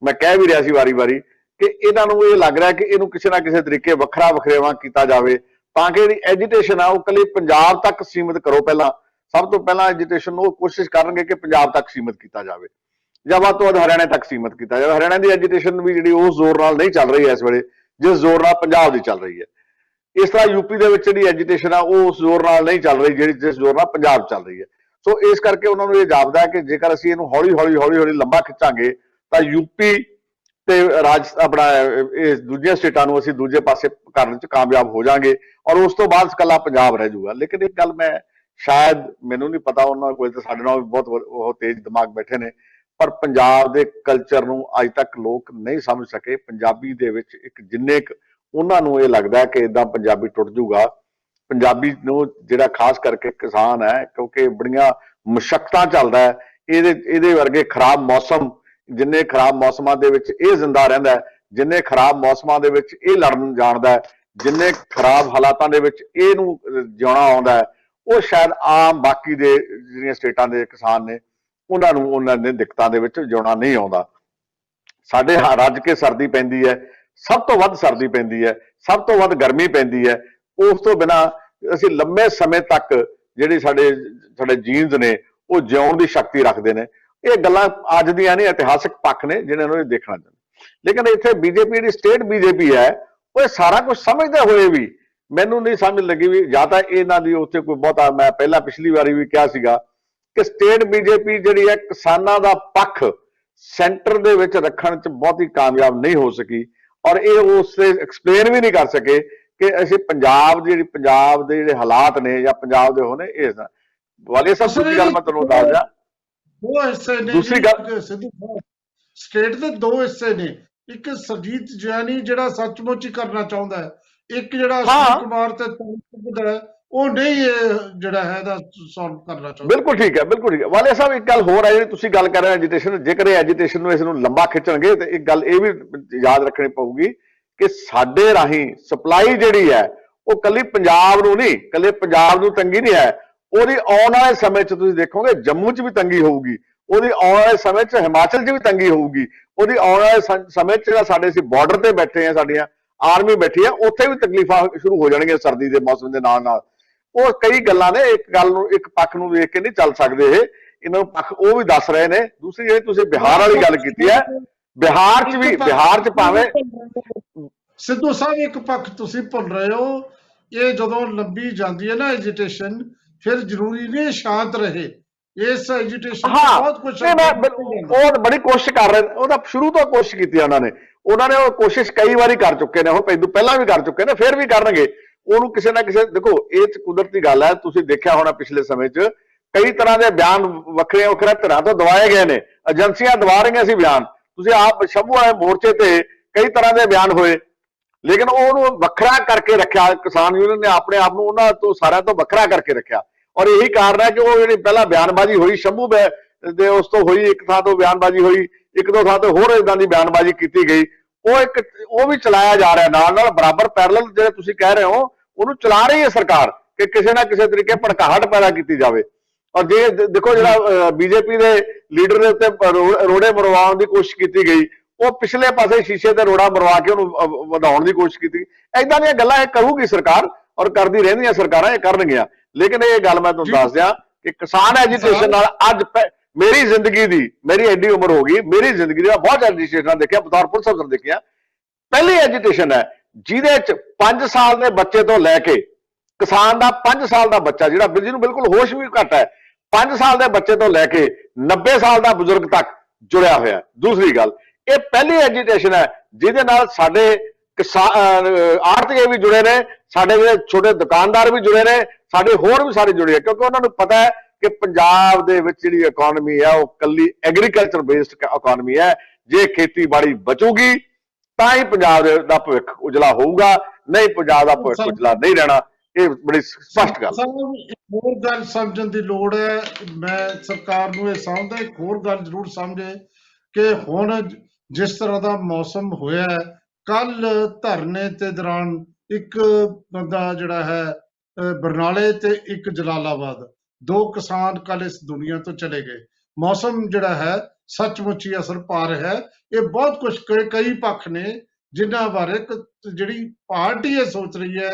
ਮੈਂ ਕਹਿ ਵੀ ਰਿਹਾ ਸੀ ਵਾਰੀ-ਵਾਰੀ ਕਿ ਇਹਨਾਂ ਨੂੰ ਇਹ ਲੱਗ ਰਿਹਾ ਕਿ ਇਹਨੂੰ ਕਿਸੇ ਨਾ ਕਿਸੇ ਤਰੀਕੇ ਵੱਖਰਾ ਵਖਰੇਵਾਂ ਕੀਤਾ ਜਾਵੇ, ਤਾਂ ਕਿ ਜਿਹੜੀ ਐਜੀਟੇਸ਼ਨ ਆ ਉਹ ਇਕੱਲੇ ਪੰਜਾਬ ਤੱਕ ਸੀਮਿਤ ਕਰੋ। ਪਹਿਲਾਂ ਸਭ ਤੋਂ ਪਹਿਲਾਂ ਐਜੀਟੇਸ਼ਨ ਨੂੰ ਉਹ ਕੋਸ਼ਿਸ਼ ਕਰਨਗੇ ਕਿ ਪੰਜਾਬ ਤੱਕ ਸੀਮਿਤ ਕੀਤਾ ਜਾਵੇ ਜਾਂ ਵੱਧ ਤੋਂ ਵੱਧ ਹਰਿਆਣੇ ਤੱਕ ਸੀਮਿਤ ਕੀਤਾ ਜਾਵੇ। ਹਰਿਆਣਾ ਦੀ ਐਜੀਟੇਸ਼ਨ ਵੀ ਜਿਹੜੀ ਉਸ ਜ਼ੋਰ ਨਾਲ ਨਹੀਂ ਚੱਲ ਰਹੀ ਹੈ ਇਸ ਵੇਲੇ ਜਿਸ ਜ਼ੋਰ ਨਾਲ ਪੰਜਾਬ ਦੀ ਚੱਲ ਰਹੀ ਹੈ। ਇਸ ਤਰ੍ਹਾਂ ਯੂਪੀ ਦੇ ਵਿੱਚ ਜਿਹੜੀ ਐਜੀਟੇਸ਼ਨ ਆ ਉਹ ਉਸ ਜ਼ੋਰ ਨਾਲ ਨਹੀਂ ਚੱਲ ਰਹੀ ਜਿਹੜੀ ਜਿਸ ਜ਼ੋਰ ਨਾਲ ਪੰਜਾਬ ਚੱਲ ਰਹੀ ਹੈ। ਸੋ ਇਸ ਕਰਕੇ ਉਹਨਾਂ ਨੂੰ ਇਹ ਜਾਪਦਾ ਹੈ ਕਿ ਜੇਕਰ ਅਸੀਂ ਇਹਨੂੰ ਹੌਲੀ-ਹੌਲੀ ਲੰਬਾ ਖਿੱਚਾਂਗੇ ਤਾਂ ਯੂਪੀ ਤੇ ਆਪਣਾ ਇਹ ਦੂਜੀਆਂ ਸਟੇਟਾਂ ਨੂੰ ਅਸੀਂ ਦੂਜੇ ਪਾਸੇ ਕਰਨ 'ਚ ਕਾਮਯਾਬ ਹੋ ਜਾਾਂਗੇ ਔਰ ਉਸ ਤੋਂ ਬਾਅਦ ਇਕੱਲਾ ਪੰਜਾਬ ਰਹਿ ਜਾਊਗਾ। ਲੇਕਿਨ ਇੱਕ ਗੱਲ ਮੈਂ ਸ਼ਾਇਦ ਮੈਨੂੰ ਨਹੀਂ ਪਤਾ, ਉਹਨਾਂ ਕੋਲ ਤਾਂ ਸਾਡੇ ਨਾਲ ਵੀ ਬਹੁਤ ਤੇਜ਼ ਦਿਮਾਗ ਬੈਠੇ ਨੇ, ਪਰ ਪੰਜਾਬ ਦੇ ਕਲਚਰ ਨੂੰ ਅੱਜ ਤੱਕ ਲੋਕ ਨਹੀਂ ਸਮਝ ਸਕੇ। ਪੰਜਾਬੀ ਦੇ ਵਿੱਚ ਇੱਕ ਜਿੰਨੇ ਕੁ ਉਹਨਾਂ ਨੂੰ ਇਹ ਲੱਗਦਾ ਕਿ ਇਦਾਂ ਪੰਜਾਬੀ ਟੁੱਟ ਜਾਊਗਾ। ਪੰਜਾਬੀ ਨੂੰ ਜਿਹੜਾ ਖਾਸ ਕਰਕੇ ਕਿਸਾਨ ਹੈ, ਕਿਉਂਕਿ ਬੜੀਆਂ ਮੁਸ਼ੱਕਤਾਂ ਚੱਲਦਾ ਹੈ, ਇਹਦੇ ਵਰਗੇ ਖਰਾਬ ਮੌਸਮ, ਜਿੰਨੇ ਖਰਾਬ ਮੌਸਮਾਂ ਦੇ ਵਿੱਚ ਇਹ ਜ਼ਿੰਦਾ ਰਹਿੰਦਾ ਹੈ, ਜਿੰਨੇ ਖਰਾਬ ਮੌਸਮਾਂ ਦੇ ਵਿੱਚ ਇਹ ਲੜਨ ਜਾਣਦਾ ਹੈ, ਜਿੰਨੇ ਖਰਾਬ ਹਾਲਾਤਾਂ ਦੇ ਵਿੱਚ ਇਹਨੂੰ ਜਿਉਣਾ ਆਉਂਦਾ ਹੈ, ਉਹ ਸ਼ਾਇਦ ਆਮ ਬਾਕੀ ਦੇ ਜਿਹੜੀਆਂ ਸਟੇਟਾਂ ਦੇ ਕਿਸਾਨ ਨੇ ਉਹਨਾਂ ਦੇ ਦਿੱਕਤਾਂ ਦੇ ਵਿੱਚ ਜਿਉਣਾ ਨਹੀਂ ਆਉਂਦਾ। ਸਾਡੇ ਰੱਜ ਕੇ ਸਰਦੀ ਪੈਂਦੀ ਹੈ, ਸਭ ਤੋਂ ਵੱਧ ਸਰਦੀ ਪੈਂਦੀ ਹੈ, ਸਭ ਤੋਂ ਵੱਧ ਗਰਮੀ ਪੈਂਦੀ ਹੈ। ਉਸ ਤੋਂ ਬਿਨਾਂ ਅਸੀਂ ਲੰਮੇ ਸਮੇਂ ਤੱਕ ਜਿਹੜੇ ਸਾਡੇ ਜੀਨਸ ਨੇ ਉਹ ਜਿਉਣ ਦੀ ਸ਼ਕਤੀ ਰੱਖਦੇ ਨੇ। ਇਹ ਗੱਲਾਂ ਅੱਜ ਦੀਆਂ ਨਹੀਂ, ਇਤਿਹਾਸਕ ਪੱਖ ਨੇ ਜਿਹਨਾਂ ਨੂੰ ਇਹ ਦੇਖਣਾ ਚਾਹੀਦਾ। ਲੇਕਿਨ ਇੱਥੇ ਬੀਜੇਪੀ ਜਿਹੜੀ ਸਟੇਟ ਬੀਜੇਪੀ ਹੈ ਉਹ ਇਹ ਸਾਰਾ ਕੁਝ ਸਮਝਦੇ ਹੋਏ ਵੀ ਮੈਨੂੰ ਨਹੀਂ ਸਮਝ ਲੱਗੀ ਵੀ ਜਾਂ ਤਾਂ ਇਹਨਾਂ ਦੀ ਉੱਥੇ ਕੋਈ ਬਹੁਤਾ, ਮੈਂ ਪਹਿਲਾਂ ਪਿਛਲੀ ਵਾਰੀ ਵੀ ਕਿਹਾ ਸੀਗਾ ਕਿ ਸਟੇਟ ਬੀਜੇਪੀ ਜਿਹੜੀ ਹੈ ਕਿਸਾਨਾਂ ਦਾ ਪੱਖ ਸੈਂਟਰ ਦੇ ਵਿੱਚ ਰੱਖਣ 'ਚ ਬਹੁਤੀ ਕਾਮਯਾਬ ਨਹੀਂ ਹੋ ਸਕੀ ਔਰ ਇਹ ਉਸੇ ਐਕਸਪਲੇਨ ਵੀ ਨਹੀਂ ਕਰ ਸਕੇ ਕਿ ਅਸੀਂ ਪੰਜਾਬ ਦੇ ਜਿਹੜੇ ਹਾਲਾਤ ਨੇ ਜਾਂ ਪੰਜਾਬ ਦੇ ਹੋਣੇ ਇਸ ਵਾਲੇ ਸਭ ਦੂਜੀ ਗੱਲ ਮੈਂ ਤੁਹਾਨੂੰ ਦੱਸ ਦਿਆਂ।
ਦੋ ਹਿੱਸੇ ਨੇ
ਦੂਸਰੀ ਗੱਲ,
ਸਟੇਟ ਦੇ ਦੋ ਹਿੱਸੇ ਨੇ, ਇੱਕ ਸਰਜੀਤ ਜੈਨੀ ਜਿਹੜਾ ਸੱਚਮੁੱਚ ਹੀ ਕਰਨਾ ਚਾਹੁੰਦਾ ਹੈ, ਇੱਕ ਜਿਹੜਾ ਅਸ਼ਵਨੀ ਕੁਮਾਰ ਤੇ ਉਹ ਨਹੀਂ ਜਿਹੜਾ ਹੈ ਦਾ ਸੋਲਵ ਕਰਨਾ ਚਾਹੁੰਦਾ।
ਬਿਲਕੁਲ ਠੀਕ ਹੈ, ਬਿਲਕੁਲ ਠੀਕ ਹੈ। ਵਾਲੇ ਸਾਹਿਬ ਇੱਕ ਗੱਲ ਹੋਰ ਹੈ ਜਿਹੜੀ ਤੁਸੀਂ ਗੱਲ ਕਰ ਰਹੇ ਹੋ ਐਜੀਟੇਸ਼ਨ, ਜੇਕਰ ਇਹ ਐਜੀਟੇਸ਼ਨ ਨੂੰ ਇਸ ਨੂੰ ਲੰਬਾ ਖਿੱਚਣਗੇ ਤੇ ਇੱਕ ਗੱਲ ਇਹ ਵੀ ਯਾਦ ਰੱਖਣੀ ਪਊਗੀ ਕਿ ਸਾਡੇ ਰਾਹੀਂ ਸਪਲਾਈ ਜਿਹੜੀ ਹੈ ਉਹ ਕੱਲੀ ਪੰਜਾਬ ਨੂੰ ਨਹੀਂ, ਕੱਲੇ ਪੰਜਾਬ ਨੂੰ ਤੰਗੀ ਨਹੀਂ ਹੈ, ਉਹਦੀ ਆਉਣ ਵਾਲੇ ਸਮੇਂ 'ਚ ਤੁਸੀਂ ਦੇਖੋਗੇ ਜੰਮੂ 'ਚ ਵੀ ਤੰਗੀ ਹੋਊਗੀ, ਉਹਦੀ ਆਉਣ ਵਾਲੇ ਸਮੇਂ 'ਚ ਹਿਮਾਚਲ 'ਚ ਵੀ ਤੰਗੀ ਹੋਊਗੀ, ਉਹਦੀ ਆਉਣ ਵਾਲੇ ਸਮੇਂ 'ਚ ਜਿਹੜਾ ਸਾਡੇ ਅਸੀਂ ਬਾਰਡਰ ਤੇ ਬੈਠੇ ਆ, ਸਾਡੀਆਂ ਆਰਮੀ ਬੈਠੀ ਆ, ਉੱਥੇ ਵੀ ਤਕਲੀਫਾਂ ਸ਼ੁਰੂ ਹੋ ਜਾਣਗੀਆਂ ਸਰਦੀ ਦੇ ਮੌਸਮ ਦੇ ਨਾਲ ਨਾਲ। ਉਹ ਕਈ ਗੱਲਾਂ ਨੇ, ਇੱਕ ਗੱਲ ਨੂੰ ਇੱਕ ਪੱਖ ਨੂੰ ਵੇਖ ਕੇ ਨਹੀਂ ਚੱਲ ਸਕਦੇ ਇਹਨਾਂ ਨੂੰ ਪੱਖ ਉਹ ਵੀ ਦੱਸ ਰਹੇ ਨੇ। ਦੂਸਰੀ ਜਿਹੜੀ ਤੁਸੀਂ ਬਿਹਾਰ ਵਾਲੀ ਗੱਲ ਕੀਤੀ ਹੈ, ਬਿਹਾਰ 'ਚ ਭਾਵੇਂ
ਸਿੱਧੂ ਸਾਹਿਬ ਇੱਕ ਪੱਖ ਤੁਸੀਂ ਭੁੱਲ ਰਹੇ ਹੋ, ਇਹ ਜਦੋਂ ਲੰਬੀ ਜਾਂਦੀ ਹੈ ਨਾ ਐਜੀਟੇਸ਼ਨ, ਫਿਰ ਜ਼ਰੂਰੀ ਨਹੀਂ ਸ਼ਾਂਤ ਰਹੇ। ਇਸ ਐਜੀਟੇਸ਼ਨ ਬਹੁਤ ਕੁਝ
ਉਹ ਬੜੀ ਕੋਸ਼ਿਸ਼ ਕਰ ਰਹੇ, ਉਹਦਾ ਸ਼ੁਰੂ ਤੋਂ ਕੋਸ਼ਿਸ਼ ਕੀਤੀ ਉਹਨਾਂ ਨੇ ਉਹ ਕੋਸ਼ਿਸ਼ ਕਈ ਵਾਰੀ ਕਰ ਚੁੱਕੇ ਨੇ, ਹੁਣ ਪਹਿਲਾਂ ਵੀ ਕਰ ਚੁੱਕੇ ਨੇ, ਫਿਰ ਵੀ ਕਰਨਗੇ। ਉਹਨੂੰ ਕਿਸੇ ਨਾ ਕਿਸੇ, ਦੇਖੋ ਇਹ ਕੁਦਰਤੀ ਗੱਲ ਹੈ, ਤੁਸੀਂ ਦੇਖਿਆ ਹੋਣਾ ਪਿਛਲੇ ਸਮੇਂ 'ਚ ਕਈ ਤਰ੍ਹਾਂ ਦੇ ਬਿਆਨ ਵੱਖਰੇ ਧਿਰਾਂ ਤੋਂ ਦਵਾਏ ਗਏ ਨੇ, ਏਜੰਸੀਆਂ ਦਵਾ ਰਹੀਆਂ ਸੀ ਬਿਆਨ। ਤੁਸੀਂ ਆਪ ਸ਼ੰਭੂ ਵਾਲੇ ਮੋਰਚੇ ਤੇ ਕਈ ਤਰ੍ਹਾਂ ਦੇ ਬਿਆਨ ਹੋਏ, ਲੇਕਿਨ ਉਹਨੂੰ ਵੱਖਰਾ ਕਰਕੇ ਰੱਖਿਆ ਕਿਸਾਨ ਯੂਨੀਅਨ ਨੇ, ਆਪਣੇ ਆਪ ਨੂੰ ਉਹਨਾਂ ਤੋਂ ਸਾਰਿਆਂ ਤੋਂ ਵੱਖਰਾ ਕਰਕੇ ਰੱਖਿਆ। ਔਰ ਇਹੀ ਕਾਰਨ ਹੈ ਕਿ ਉਹ ਜਿਹੜੀ ਪਹਿਲਾਂ ਬਿਆਨਬਾਜ਼ੀ ਹੋਈ ਸ਼ੰਭੂ ਦੇ, ਉਸ ਤੋਂ ਹੋਈ ਇੱਕ ਥਾਂ ਤੋਂ ਬਿਆਨਬਾਜ਼ੀ ਹੋਈ, ਇੱਕ ਦੋ ਥਾਂ ਤੋਂ ਹੋਰ ਇਦਾਂ ਦੀ ਬਿਆਨਬਾਜ਼ੀ ਕੀਤੀ ਗਈ, ਉਹ ਵੀ ਚਲਾਇਆ ਜਾ ਰਿਹਾ ਨਾਲ ਬਰਾਬਰ ਪੈਰਲਲ। ਜਿਹੜੇ ਤੁਸੀਂ ਕਹਿ ਰਹੇ ਹੋ ਉਹਨੂੰ ਚਲਾ ਰਹੀ ਹੈ ਸਰਕਾਰ ਕਿ ਕਿਸੇ ਨਾ ਕਿਸੇ ਤਰੀਕੇ ਭੜਕਾਹਟ ਪੈਦਾ ਕੀਤੀ ਜਾਵੇ। ਔਰ ਜੇ ਦੇਖੋ ਜਿਹੜਾ ਬੀਜੇਪੀ ਦੇ ਲੀਡਰ ਦੇ ਉੱਤੇ ਰੋੜੇ ਮਰਵਾਉਣ ਦੀ ਕੋਸ਼ਿਸ਼ ਕੀਤੀ ਗਈ, ਉਹ ਪਿਛਲੇ ਪਾਸੇ ਸ਼ੀਸ਼ੇ ਤੇ ਰੋੜਾ ਮਰਵਾ ਕੇ ਉਹਨੂੰ ਵਧਾਉਣ ਦੀ ਕੋਸ਼ਿਸ਼ ਕੀਤੀ। ਏਦਾਂ ਦੀਆਂ ਗੱਲਾਂ ਇਹ ਕਰੂਗੀ ਸਰਕਾਰ ਔਰ ਕਰਦੀ ਰਹਿੰਦੀਆਂ ਸਰਕਾਰਾਂ, ਇਹ ਕਰਨਗੀਆਂ। ਲੇਕਿਨ ਇਹ ਗੱਲ ਮੈਂ ਤੁਹਾਨੂੰ ਦੱਸ ਦਿਆਂ ਕਿ ਕਿਸਾਨ ਐਜੀਟੇਸ਼ਨ ਨਾਲ ਅੱਜ ਮੇਰੀ ਜ਼ਿੰਦਗੀ ਦੀ, ਮੇਰੀ ਐਡੀ ਉਮਰ ਹੋ ਗਈ, ਮੇਰੀ ਜ਼ਿੰਦਗੀ ਦੀ ਬਹੁਤ ਐਜੀਟੇਸ਼ਨਾਂ ਦੇਖਿਆ, ਬਤੌਰ ਪੁਲਿਸ ਅਫਸਰ ਦੇਖਿਆ। ਪਹਿਲੀ ਐਜੀਟੇਸ਼ਨ ਹੈ ਜਿਹਦੇ 'ਚ 5 ਸਾਲ ਦੇ ਬੱਚੇ ਤੋਂ ਲੈ ਕੇ ਕਿਸਾਨ ਦਾ 5 ਸਾਲ ਦਾ ਬੱਚਾ ਜਿਹੜਾ ਜਿਹਨੂੰ ਬਿਲਕੁਲ ਹੋਸ਼ ਵੀ ਘੱਟ ਹੈ, 5 ਸਾਲ ਦੇ ਬੱਚੇ ਤੋਂ ਲੈ ਕੇ 90 ਸਾਲ ਦਾ ਬਜ਼ੁਰਗ ਤੱਕ ਜੁੜਿਆ ਹੋਇਆ। ਦੂਸਰੀ ਗੱਲ, ਇਹ ਪਹਿਲੀ ਐਜੀਟੇਸ਼ਨ ਹੈ ਜਿਹਦੇ ਨਾਲ ਸਾਡੇ ਆੜਤੀਏ ਵੀ ਜੁੜੇ ਨੇ, ਸਾਡੇ ਛੋਟੇ ਦੁਕਾਨਦਾਰ ਵੀ ਜੁੜੇ ਨੇ, ਸਾਡੇ ਹੋਰ ਵੀ ਸਾਰੇ ਜੁੜੇ, ਕਿਉਂਕਿ ਉਹਨਾਂ ਨੂੰ ਪਤਾ ਹੈ ਕਿ ਪੰਜਾਬ ਦੇ ਵਿੱਚ ਜਿਹੜੀ ਇਕਨੋਮੀ ਹੈ ਉਹ ਕੱਲੀ ਐਗਰੀਕਲਚਰ ਬੇਸਡ ਇਕਨੋਮੀ ਹੈ। ਜੇ ਖੇਤੀਬਾੜੀ ਬਚੂਗੀ ਤਾਂ ਹੀ ਪੰਜਾਬ ਦਾ ਭਵਿੱਖ ਉਜਲਾ ਹੋਊਗਾ, ਨਹੀਂ ਪੰਜਾਬ ਦਾ ਭਵਿੱਖ ਉਜਲਾ ਨਹੀਂ ਰਹਿਣਾ। ਇਹ ਬੜੀ ਸਪਸ਼ਟ ਗੱਲ।
ਹੋਰ ਗੱਲ ਸਮਝਣ ਦੀ ਲੋੜ ਹੈ, ਮੈਂ ਸਰਕਾਰ ਨੂੰ ਇਹ ਸਮਝਦਾ ਇੱਕ ਹੋਰ ਗੱਲ ਜ਼ਰੂਰ ਸਮਝੇ ਕਿ ਹੁਣ ਜਿਸ ਤਰ੍ਹਾਂ ਦਾ ਮੌਸਮ ਹੋਇਆ, ਕੱਲ ਧਰਨੇ ਤੇ ਦੌਰਾਨ ਇੱਕ ਬੰਦਾ ਜਿਹੜਾ ਹੈ ਬਰਨਾਲੇ ਤੇ ਇੱਕ ਜਲਾਲਾਬਾਦ, 2 ਕਿਸਾਨ ਕੱਲ ਇਸ ਦੁਨੀਆ ਤੋਂ ਚਲੇ ਗਏ। ਮੌਸਮ ਜਿਹੜਾ ਹੈ ਸੱਚਮੁੱਚ ਹੀ ਅਸਰ ਪਾ ਰਿਹਾ ਹੈ। ਇਹ ਬਹੁਤ ਕੁਝ ਕਈ ਪੱਖ ਨੇ ਜਿਨ੍ਹਾਂ ਬਾਰੇ ਜਿਹੜੀ ਪਾਰਟੀ ਇਹ ਸੋਚ ਰਹੀ ਹੈ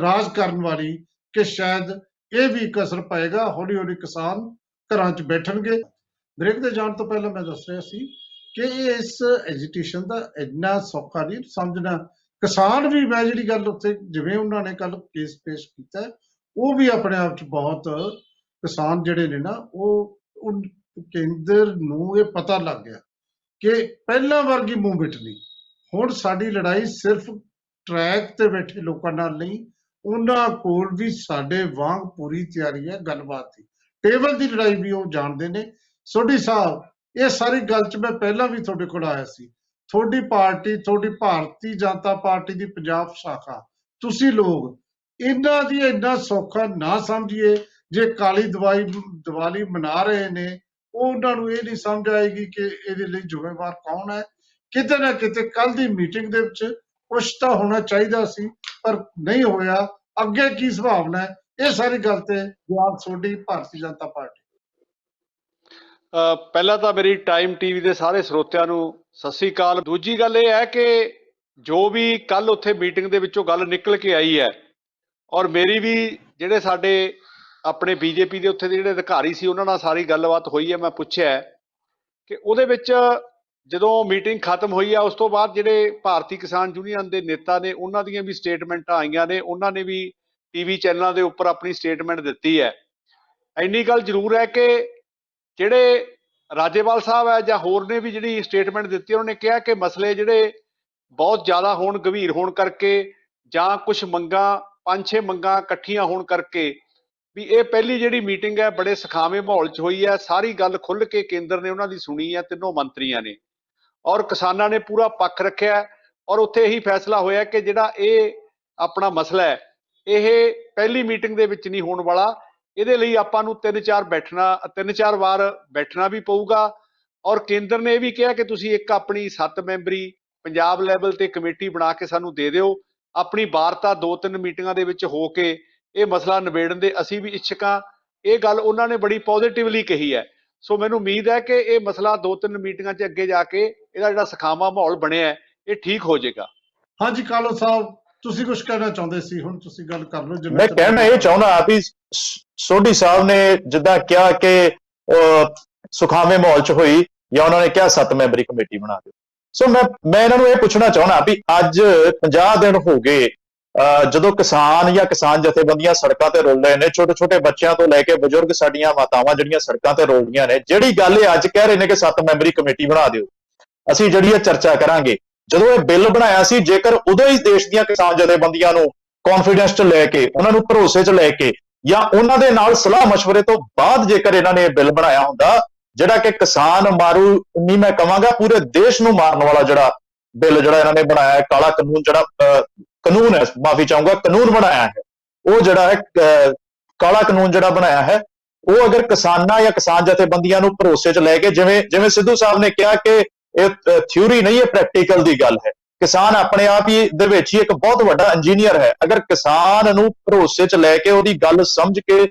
ਰਾਜ ਕਰਨ ਵਾਲੀ ਕਿ ਸ਼ਾਇਦ ਇਹ ਵੀ ਇੱਕ ਅਸਰ ਪਏਗਾ। ਹੌਲੀ ਹੌਲੀ ਕਿਸਾਨ ਘਰਾਂ 'ਚ ਬੈਠਣਗੇ। ਬ੍ਰੇਕ ਤੇ ਜਾਣ ਤੋਂ ਪਹਿਲਾਂ ਮੈਂ ਦੱਸ ਰਿਹਾ ਸੀ ਕਿ ਇਸ ਐਜੀਟੇਸ਼ਨ ਦਾ ਇੰਨਾ ਸੌਖਾ ਨਹੀਂ ਸਮਝਣਾ। ਕਿਸਾਨ ਵੀ, ਮੈਂ ਜਿਹੜੀ ਗੱਲ ਉੱਥੇ ਜਿਵੇਂ ਉਹਨਾਂ ਨੇ ਕੱਲ ਕੇਸ ਪੇਸ਼ ਕੀਤਾ, ਉਹ ਵੀ ਆਪਣੇ ਆਪ 'ਚ ਬਹੁਤ ਕਿਸਾਨ ਜਿਹੜੇ ਨੇ ਨਾ ਉਹ ਕੇਂਦਰ ਨੂੰ ਇਹ ਪਤਾ ਲੱਗ ਗਿਆ ਕਿ ਪਹਿਲਾਂ ਵਰਗੀ ਮੂਵਮੈਂਟ ਨਹੀਂ। ਹੁਣ ਸਾਡੀ ਲੜਾਈ ਸਿਰਫ ਟਰੈਕ ਤੇ ਬੈਠੇ ਲੋਕਾਂ ਨਾਲ ਨਹੀਂ, ਉਹਨਾਂ ਕੋਲ ਵੀ ਸਾਡੇ ਵਾਂਗ ਪੂਰੀ ਤਿਆਰੀ ਹੈ ਗੱਲਬਾਤ ਦੀ। ਟੇਬਲ ਦੀ ਲੜਾਈ ਵੀ ਉਹ ਜਾਣਦੇ ਨੇ। ਸੋਢੀ ਸਾਹਿਬ, ਇਹ ਸਾਰੀ ਗੱਲ 'ਚ ਮੈਂ ਪਹਿਲਾਂ ਵੀ ਤੁਹਾਡੇ ਕੋਲ ਆਇਆ ਸੀ। ਤੁਹਾਡੀ ਪਾਰਟੀ, ਤੁਹਾਡੀ ਭਾਰਤੀ ਜਨਤਾ ਪਾਰਟੀ ਦੀ ਪੰਜਾਬ ਸ਼ਾਖਾ, ਤੁਸੀਂ ਲੋਕ ਇਹਨਾਂ ਦੀ ਇੰਨਾ ਸੌਖਾ ਨਾ ਸਮਝੀਏ। ਜੇ ਕਾਲੀ ਦੀਵਾਲੀ ਮਨਾ ਰਹੇ ਨੇ, ਉਹਨਾਂ ਨੂੰ ਇਹ ਨਹੀਂ ਸਮਝ ਆਏਗੀ ਕਿ ਇਹਦੇ ਲਈ ਜ਼ਿੰਮੇਵਾਰ ਕੌਣ ਹੈ। ਕਿਤੇ ਨਾ ਕਿਤੇ ਕੱਲ ਦੀ ਮੀਟਿੰਗ ਦੇ ਵਿੱਚ ਕੁਛ ਤਾਂ ਹੋਣਾ ਚਾਹੀਦਾ ਸੀ, ਪਰ ਨਹੀਂ ਹੋਇਆ। ਅੱਗੇ ਕੀ ਸੰਭਾਵਨਾ ਹੈ, ਇਹ ਸਾਰੀ ਗੱਲ ਤੇ ਜਵਾਬ ਤੁਹਾਡੀ ਭਾਰਤੀ ਜਨਤਾ ਪਾਰਟੀ।
ਪਹਿਲਾਂ ਤਾਂ ਮੇਰੀ ਟਾਈਮ ਟੀਵੀ ਦੇ ਸਾਰੇ ਸਰੋਤਿਆਂ ਨੂੰ ਸਤਿ ਸ੍ਰੀ ਅਕਾਲ। ਦੂਜੀ ਗੱਲ ਇਹ ਹੈ ਕਿ ਜੋ ਵੀ ਕੱਲ ਉੱਥੇ ਮੀਟਿੰਗ ਦੇ ਵਿੱਚੋਂ ਗੱਲ ਨਿਕਲ ਕੇ ਆਈ ਹੈ, ਔਰ ਮੇਰੀ ਵੀ ਜਿਹੜੇ ਸਾਡੇ ਆਪਣੇ ਬੀਜੇਪੀ ਦੇ ਉੱਥੇ ਦੇ ਜਿਹੜੇ ਅਧਿਕਾਰੀ ਸੀ ਉਹਨਾਂ ਨਾਲ ਸਾਰੀ ਗੱਲਬਾਤ ਹੋਈ ਹੈ। ਮੈਂ ਪੁੱਛਿਆ ਕਿ ਉਹਦੇ ਵਿੱਚ ਜਦੋਂ ਮੀਟਿੰਗ ਖਤਮ ਹੋਈ ਆ ਉਸ ਤੋਂ ਬਾਅਦ ਜਿਹੜੇ ਭਾਰਤੀ ਕਿਸਾਨ ਯੂਨੀਅਨ ਦੇ ਨੇਤਾ ਨੇ ਉਹਨਾਂ ਦੀਆਂ ਵੀ ਸਟੇਟਮੈਂਟਾਂ ਆਈਆਂ ਨੇ। ਉਹਨਾਂ ਨੇ ਵੀ ਟੀਵੀ ਚੈਨਲਾਂ ਦੇ ਉੱਪਰ ਆਪਣੀ ਸਟੇਟਮੈਂਟ ਦਿੱਤੀ ਹੈ। ਇੰਨੀ ਗੱਲ ਜ਼ਰੂਰ ਹੈ ਕਿ ਜਿਹੜੇ ਰਾਜੇਵਾਲ ਸਾਹਿਬ ਹੈ ਜਾਂ ਹੋਰ ਨੇ ਵੀ ਜਿਹੜੀ ਸਟੇਟਮੈਂਟ ਦਿੱਤੀ, ਉਹਨਾਂ ਨੇ ਕਿਹਾ ਕਿ ਮਸਲੇ ਜਿਹੜੇ ਬਹੁਤ ਜ਼ਿਆਦਾ ਹੋਣ, ਗੰਭੀਰ ਹੋਣ ਕਰਕੇ, ਜਾਂ ਕੁਝ ਮੰਗਾਂ 5-6 ਮੰਗਾਂ ਇਕੱਠੀਆਂ ਹੋਣ ਕਰਕੇ ਵੀ ਇਹ ਪਹਿਲੀ ਜਿਹੜੀ ਮੀਟਿੰਗ ਹੈ ਬੜੇ ਸਖਾਵੇਂ ਮਾਹੌਲ 'ਚ ਹੋਈ ਹੈ। ਸਾਰੀ ਗੱਲ ਖੁੱਲ੍ਹ ਕੇ ਕੇਂਦਰ ਨੇ ਉਹਨਾਂ ਦੀ ਸੁਣੀ ਹੈ, ਤਿੰਨੋਂ ਮੰਤਰੀਆਂ ਨੇ, ਔਰ ਕਿਸਾਨਾਂ ਨੇ ਪੂਰਾ ਪੱਖ ਰੱਖਿਆ। ਔਰ ਉੱਥੇ ਇਹੀ ਫੈਸਲਾ ਹੋਇਆ ਕਿ ਜਿਹੜਾ ਇਹ ਆਪਣਾ ਮਸਲਾ ਹੈ ਇਹ ਪਹਿਲੀ ਮੀਟਿੰਗ ਦੇ ਵਿੱਚ ਨਹੀਂ ਹੋਣ ਵਾਲਾ। ਇਹਦੇ ਲਈ ਆਪਾਂ ਨੂੰ 3-4 ਵਾਰ ਬੈਠਣਾ ਵੀ ਪਊਗਾ। ਔਰ ਕੇਂਦਰ ਨੇ ਇਹ ਵੀ ਕਿਹਾ ਕਿ ਤੁਸੀਂ ਇੱਕ ਆਪਣੀ 7 ਮੈਂਬਰੀ ਪੰਜਾਬ ਲੈਵਲ ਤੇ ਕਮੇਟੀ ਬਣਾ ਕੇ ਸਾਨੂੰ ਦੇ ਦਿਓ। ਆਪਣੀ ਵਾਰਤਾ 2-3 ਮੀਟਿੰਗਾਂ ਦੇ ਵਿੱਚ ਹੋ ਕੇ ਇਹ ਮਸਲਾ ਨਿਬੇੜਨ ਦੇ ਅਸੀਂ ਵੀ ਇੱਛੁਕ ਹਾਂ। ਇਹ ਗੱਲ ਉਹਨਾਂ ਨੇ ਬੜੀ ਪੋਜ਼ਿਟਿਵਲੀ ਕਹੀ ਹੈ। ਸੋ ਮੈਨੂੰ ਉਮੀਦ ਹੈ ਕਿ ਇਹ ਮਸਲਾ 2-3 ਮੀਟਿੰਗਾਂ 'ਚ ਅੱਗੇ ਜਾ ਕੇ ਇਹਦਾ ਜਿਹੜਾ ਸਖਾਵਾਂ ਮਾਹੌਲ ਬਣਿਆ ਹੈ ਇਹ ਠੀਕ ਹੋ ਜਾਏਗਾ।
ਹਾਂਜੀ ਕਾਲੋ ਸਾਹਿਬ, ਤੁਸੀਂ ਕੁਝ ਕਹਿਣਾ ਚਾਹੁੰਦੇ ਸੀ, ਹੁਣ ਤੁਸੀਂ ਗੱਲ ਕਰ ਲਓ।
ਮੈਂ ਕਹਿਣਾ ਇਹ ਚਾਹੁੰਦਾ ਵੀ ਸੋਢੀ ਸਾਹਿਬ ਨੇ ਜਿੱਦਾਂ ਕਿਹਾ ਕਿ ਸੁਖਾਵੇਂ ਮਾਹੌਲ 'ਚ ਹੋਈ, ਜਾਂ ਉਹਨਾਂ ਨੇ ਕਿਹਾ 7 ਮੈਂਬਰੀ ਕਮੇਟੀ ਬਣਾ ਦਿਓ। ਸੋ ਮੈਂ ਇਹਨਾਂ ਨੂੰ ਇਹ ਪੁੱਛਣਾ ਚਾਹੁੰਦਾ ਵੀ ਅੱਜ 50 ਦਿਨ ਹੋ ਗਏ ਜਦੋਂ ਕਿਸਾਨ ਜਾਂ ਕਿਸਾਨ ਜਥੇਬੰਦੀਆਂ ਸੜਕਾਂ ਤੇ ਰੁਲ ਰਹੇ ਨੇ, ਛੋਟੇ ਛੋਟੇ ਬੱਚਿਆਂ ਤੋਂ ਲੈ ਕੇ ਬਜ਼ੁਰਗ ਸਾਡੀਆਂ ਮਾਤਾਵਾਂ ਜਿਹੜੀਆਂ ਸੜਕਾਂ ਤੇ ਰੁਲ ਰਹੀਆਂ ਨੇ, ਜਿਹੜੀ ਗੱਲ ਇਹ ਅੱਜ ਕਹਿ ਰਹੇ ਨੇ ਕਿ 7 ਮੈਂਬਰੀ ਕਮੇਟੀ ਬਣਾ ਦਿਓ, ਅਸੀਂ ਜਿਹੜੀ ਇਹ ਚਰਚਾ ਕਰਾਂਗੇ। ਜਦੋਂ ਇਹ ਬਿੱਲ ਬਣਾਇਆ ਸੀ, ਜੇਕਰ ਉਦੋਂ ਹੀ ਦੇਸ਼ ਦੀਆਂ ਕਿਸਾਨ ਜਥੇਬੰਦੀਆਂ ਨੂੰ ਕੌਨਫੀਡੈਂਸ 'ਚ ਲੈ ਕੇ, ਉਹਨਾਂ ਨੂੰ ਭਰੋਸੇ 'ਚ ਲੈ ਕੇ, ਜਾਂ ਉਹਨਾਂ ਦੇ ਨਾਲ ਸਲਾਹ ਮਸ਼ਵਰੇ ਤੋਂ ਬਾਅਦ ਜੇਕਰ ਇਹਨਾਂ ਨੇ ਇਹ ਬਿੱਲ ਬਣਾਇਆ ਹੁੰਦਾ, ਜਿਹੜਾ ਕਿ ਕਿਸਾਨ ਮਾਰੂ ਨਹੀਂ ਮੈਂ ਕਹਾਂਗਾ, ਪੂਰੇ ਦੇਸ਼ ਨੂੰ ਮਾਰਨ ਵਾਲਾ ਜਿਹੜਾ ਬਿੱਲ ਜਿਹੜਾ ਇਹਨਾਂ ਨੇ ਬਣਾਇਆ, ਕਾਲਾ ਕਾਨੂੰਨ ਜਿਹੜਾ ਕਾਨੂੰਨ ਹੈ, ਮਾਫੀ ਚਾਹੂੰਗਾ, ਕਾਨੂੰਨ ਬਣਾਇਆ ਹੈ, ਉਹ ਜਿਹੜਾ ਹੈ ਕਾਲਾ ਕਾਨੂੰਨ ਜਿਹੜਾ ਬਣਾਇਆ ਹੈ, ਉਹ ਅਗਰ ਕਿਸਾਨਾਂ ਜਾਂ ਕਿਸਾਨ ਜਥੇਬੰਦੀਆਂ ਨੂੰ ਭਰੋਸੇ 'ਚ ਲੈ ਕੇ, ਜਿਵੇਂ ਸਿੱਧੂ ਸਾਹਿਬ ਨੇ ਕਿਹਾ ਕਿ ਇਹ ਥਿਊਰੀ ਨਹੀਂ, ਇਹ ਪ੍ਰੈਕਟੀਕਲ ਦੀ ਗੱਲ ਹੈ। ਕਿਸਾਨ ਆਪਣੇ ਆਪ ਹੀ ਦੇ ਵਿੱਚ ਹੀ ਇੱਕ ਬਹੁਤ ਵੱਡਾ ਇੰਜੀਨੀਅਰ ਹੈ। ਅਗਰ ਕਿਸਾਨ ਨੂੰ ਭਰੋਸੇ 'ਚ ਲੈ ਕੇ, ਉਹਦੀ ਗੱਲ ਸਮਝ ਕੇ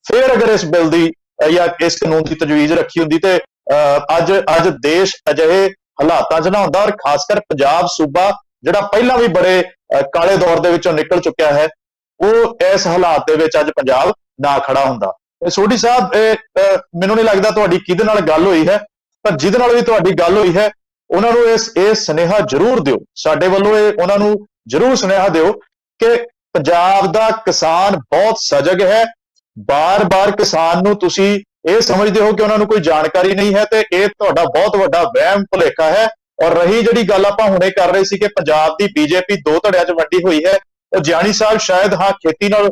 ਫਿਰ ਅਗਰ ਇਸ ਬਿੱਲ ਦੀ ਜਾਂ ਇਸ ਕਾਨੂੰਨ ਦੀ ਤਜਵੀਜ਼ ਰੱਖੀ ਹੁੰਦੀ ਤੇ ਅੱਜ ਦੇਸ਼ ਅਜਿਹੇ ਹਾਲਾਤਾਂ 'ਚ ਨਾ ਹੁੰਦਾ। ਔਰ ਖਾਸ ਕਰ ਪੰਜਾਬ ਸੂਬਾ ਜਿਹੜਾ ਪਹਿਲਾਂ ਵੀ ਬੜੇ ਕਾਲੇ ਦੌਰ ਦੇ ਵਿੱਚੋਂ ਨਿਕਲ ਚੁੱਕਿਆ ਹੈ, ਉਹ ਇਸ ਹਾਲਾਤ ਦੇ ਵਿੱਚ ਅੱਜ ਪੰਜਾਬ ਨਾ ਖੜਾ ਹੁੰਦਾ। ਸੋਢੀ ਸਾਹਿਬ, ਮੈਨੂੰ ਨਹੀਂ ਲੱਗਦਾ ਤੁਹਾਡੀ ਕਿਹਦੇ ਨਾਲ ਗੱਲ ਹੋਈ ਹੈ, ਪਰ ਜਿਹਦੇ ਨਾਲ ਵੀ ਤੁਹਾਡੀ ਗੱਲ ਹੋਈ ਹੈ ਉਹਨਾਂ ਨੂੰ ਇਹ ਸੁਨੇਹਾ ਜ਼ਰੂਰ ਦਿਓ, ਸਾਡੇ ਵੱਲੋਂ ਇਹ ਉਹਨਾਂ ਨੂੰ ਜ਼ਰੂਰ ਸੁਨੇਹਾ ਦਿਓ ਕਿ ਪੰਜਾਬ ਦਾ ਕਿਸਾਨ ਬਹੁਤ ਸਜਗ ਹੈ। ਬਾਰ-ਬਾਰ ਕਿਸਾਨ ਨੂੰ ਤੁਸੀਂ ਇਹ ਸਮਝਦੇ ਹੋ ਕਿ ਉਹਨਾਂ ਨੂੰ ਕੋਈ ਜਾਣਕਾਰੀ ਨਹੀਂ ਹੈ, ਤੇ ਇਹ ਤੁਹਾਡਾ ਬਹੁਤ ਵੱਡਾ ਵਹਿਮ ਭੁਲੇਖਾ ਹੈ। ਔਰ ਰਹੀ ਜਿਹੜੀ ਗੱਲ ਆਪਾਂ ਹੁਣੇ ਕਰ ਰਹੇ ਸੀ ਕਿ ਪੰਜਾਬ ਦੀ ਬੀਜੇਪੀ 2 ਧੜਿਆਂ 'ਚ ਵੰਡੀ ਹੋਈ ਹੈ, ਉਹ ਜਿਆਣੀ ਸਾਹਿਬ ਸ਼ਾਇਦ ਖੇਤੀ ਨਾਲ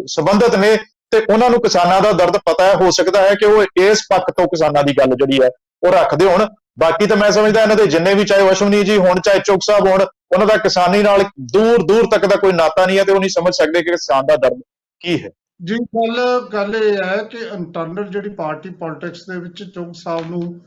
ਸੰਬੰਧਿਤ ਨੇ ਤੇ ਉਹਨਾਂ ਨੂੰ ਕਿਸਾਨਾਂ ਦਾ ਦਰਦ ਪਤਾ ਹੈ। ਹੋ ਸਕਦਾ ਹੈ ਕਿ ਉਹ ਇਸ ਪੱਖ ਤੋਂ ਕਿਸਾਨਾਂ ਦੀ ਗੱਲ ਜਿਹੜੀ ਹੈ ਉਹ ਰੱਖਦੇ ਹੋਣ। ਬਾਕੀ ਤਾਂ ਮੈਂ ਸਮਝਦਾ ਇਹਨਾਂ ਦੇ ਜਿੰਨੇ ਵੀ, ਚਾਹੇ ਅਸ਼ਵਨੀ ਜੀ ਹੋਣ, ਚਾਹੇ ਚੁੱਕ ਸਾਹਿਬ ਹੋਣ, ਉਹਨਾਂ ਦਾ ਕਿਸਾਨੀ ਨਾਲ ਦੂਰ ਤੱਕ ਦਾ ਕੋਈ ਨਾਤਾ ਨਹੀਂ ਹੈ, ਤੇ ਉਹ ਨਹੀਂ ਸਮਝ ਸਕਦੇ ਕਿ ਕਿਸਾਨ ਦਾ ਦਰਦ ਕੀ ਹੈ।
ਜੀ ਗੱਲ ਇਹ ਹੈ ਕਿ ਇੰਟਰਨਲ ਜਿਹੜੀ ਪਾਰਟੀ ਪੋਲਿਟਿਕਸ ਦੇ ਵਿੱਚ ਚੁੱਕ ਸਾਹਿਬ ਨੂੰ